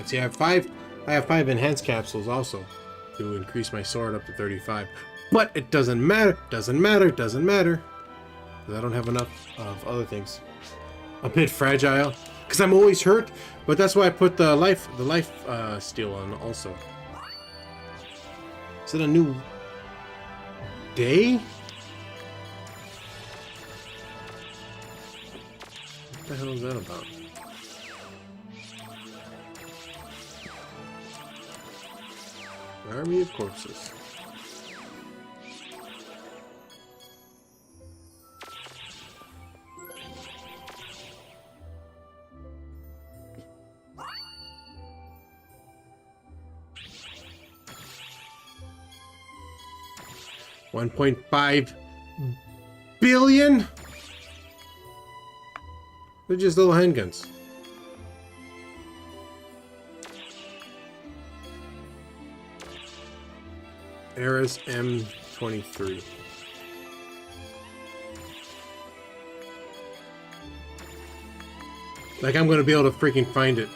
See, I have five enhanced capsules also to increase my sword up to 35. But it doesn't matter. Doesn't matter. Doesn't matter. Because I don't have enough of other things. A bit fragile. Because I'm always hurt. But that's why I put the life steal on also. Is it a new day? What the hell is that about? Army of corpses. $1.5 billion? They're just little handguns. Eris M23. Like I'm gonna be able to freaking find it.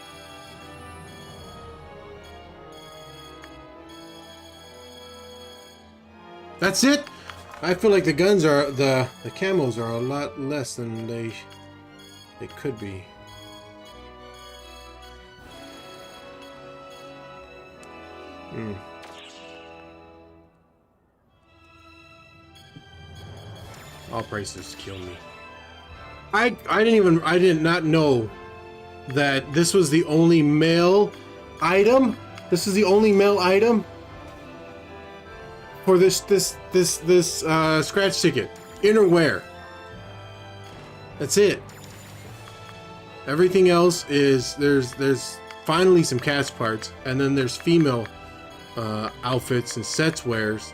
That's it? I feel like the guns are, the camos are a lot less than they could be. All prices kill me. I did not know that this was the only male item. This is the only male item for this scratch ticket. Inner wear. That's it. Everything else is there's finally some cast parts, and then there's female outfits and sets wears,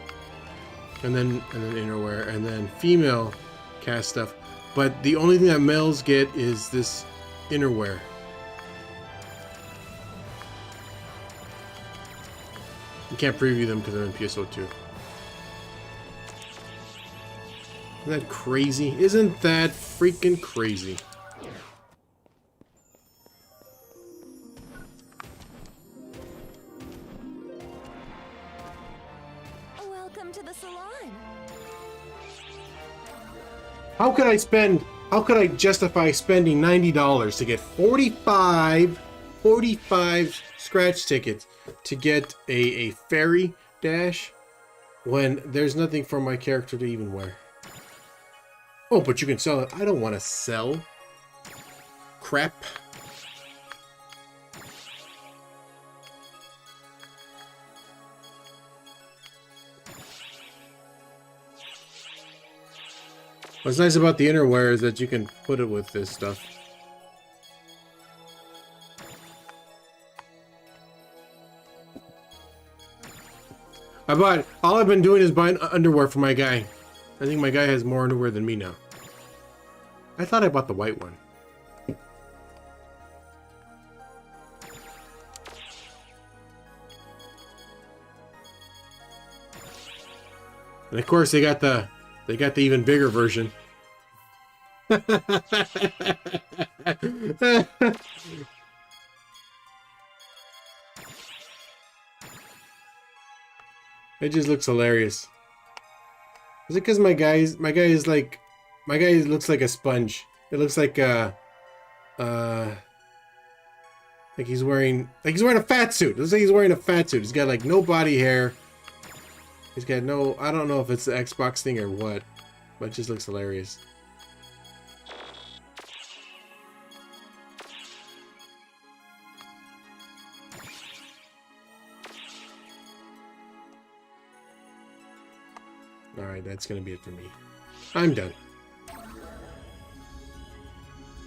and then inner wear, and then female cast stuff. But the only thing that males get is this inner wear. You can't preview them because they're in PSO2. Isn't that crazy? Isn't that freaking crazy? Welcome to the salon. How could I justify spending $90 to get 45 scratch tickets to get a fairy dash when there's nothing for my character to even wear? Oh, but you can sell it. I don't want to sell crap. What's nice about the inner wear is that you can put it with this stuff. All I've been doing is buying underwear for my guy. I think my guy has more underwear than me now. I thought I bought the white one. And of course they got the even bigger version. It just looks hilarious. Is it because my guy looks like a sponge? It looks like he's wearing a fat suit. It looks like he's wearing a fat suit. He's got like no body hair. He's got no, I don't know if it's the Xbox thing or what, but it just looks hilarious. Alright, that's gonna be it for me. I'm done.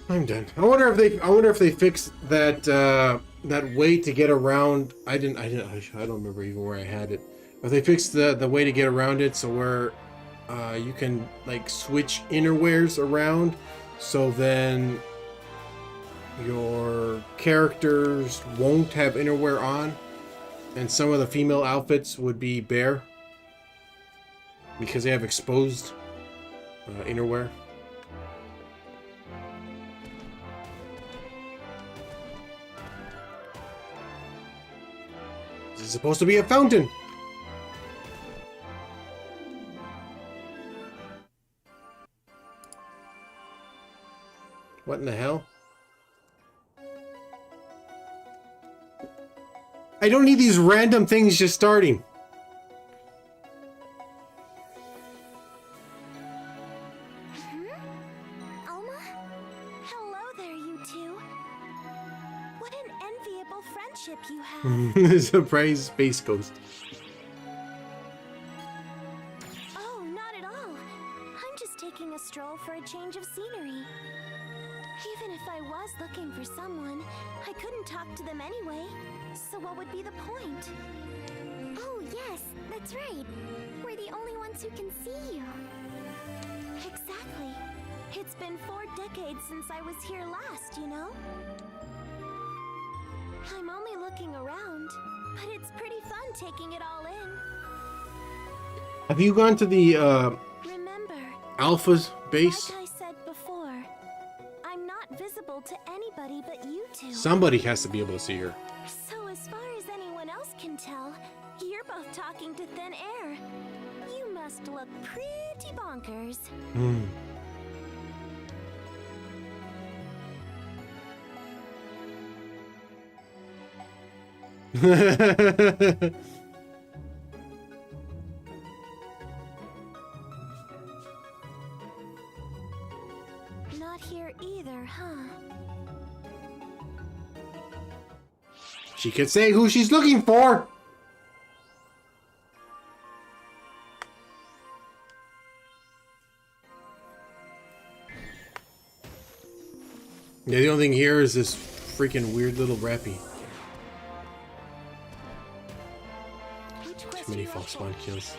I'm done. I wonder if they fixed that that way to get around. I don't remember even where I had it. If they fixed the way to get around it, so where you can like switch innerwears around, so then your characters won't have innerwear on, and some of the female outfits would be bare because they have exposed innerwear. This is supposed to be a fountain. What in the hell? I don't need these random things just starting. Alma? Hello there, you two. What an enviable friendship you have. Surprise Space Ghost. Oh, not at all. I'm just taking a stroll for a change of scenery. Even if I was looking for someone, I couldn't talk to them anyway. So what would be the point? Oh, yes, that's right. We're the only ones who can see you. Exactly. It's been 4 decades since I was here last, you know? I'm only looking around, but it's pretty fun taking it all in. Have you gone to the Remember, Alpha's base? like I said before, I'm not visible to anybody but you two. Somebody has to be able to see her. So as far as anyone else can tell, you're both talking to thin air. You must look pretty bonkers. Hmm. Not here either, huh? She could say who she's looking for. Yeah, the only thing here is this freaking weird little rappy. Too many false spawn kills.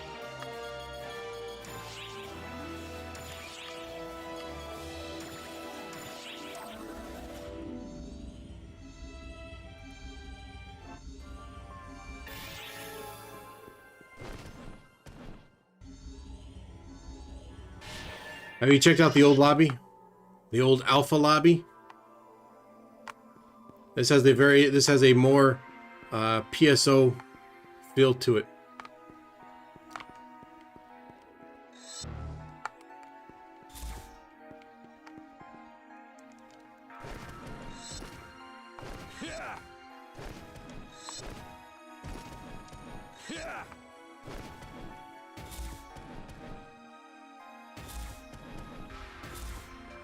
Have you checked out the old lobby? The old alpha lobby? This has a more PSO feel to it.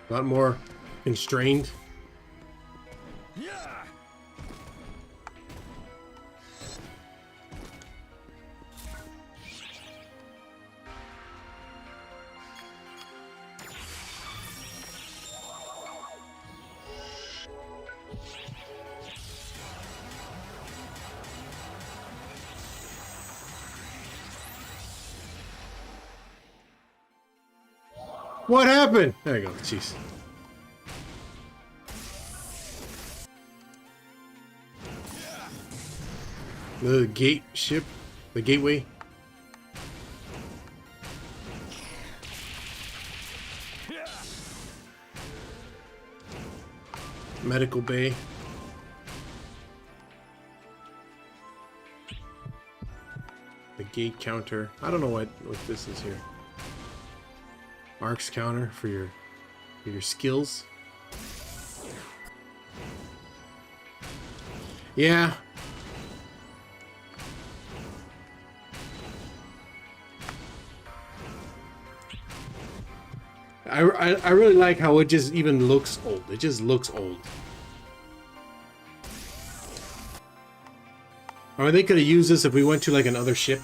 A lot more constrained. What happened? There you go. Jeez. The gate ship? The gateway? Medical bay. The gate counter. I don't know what this is here. Arcs counter for your skills. Yeah. I really like how it just even looks old. It just looks old. Or they could have used this if we went to like another ship.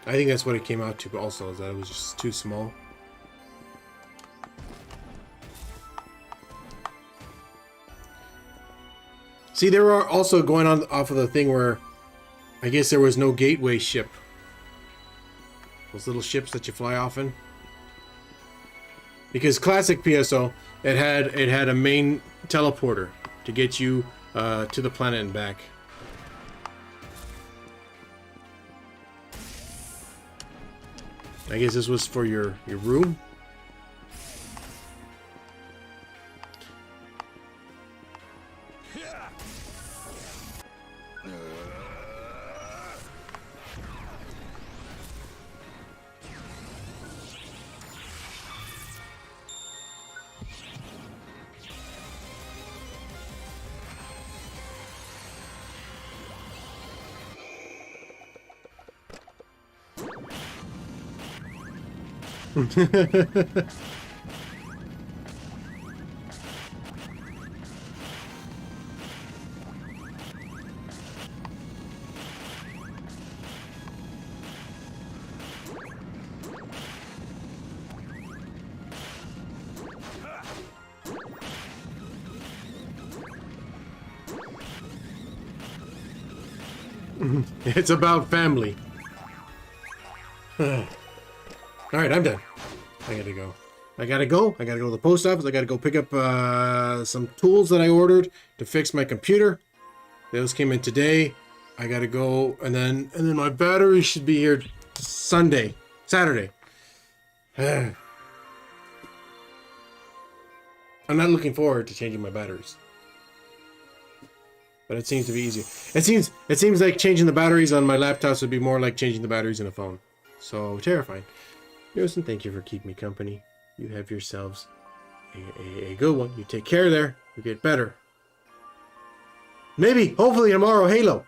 I think that's what it came out to also, is that it was just too small. See, they were also going on off of the thing where I guess there was no gateway ship. Those little ships that you fly off in. Because classic PSO, it had a main teleporter to get you to the planet and back. I guess this was for your room. It's about family. Alright, I'm done. I gotta go. I gotta go. I gotta go to the post office. I gotta go pick up some tools that I ordered to fix my computer. Those came in today. I gotta go, and then my battery should be here Saturday. I'm not looking forward to changing my batteries, but it seems to be easier. It seems like changing the batteries on my laptops would be more like changing the batteries in a phone. So terrifying. Yosin, thank you for keeping me company. You have yourselves a good one. You take care there. You get better. Maybe, hopefully tomorrow, Halo.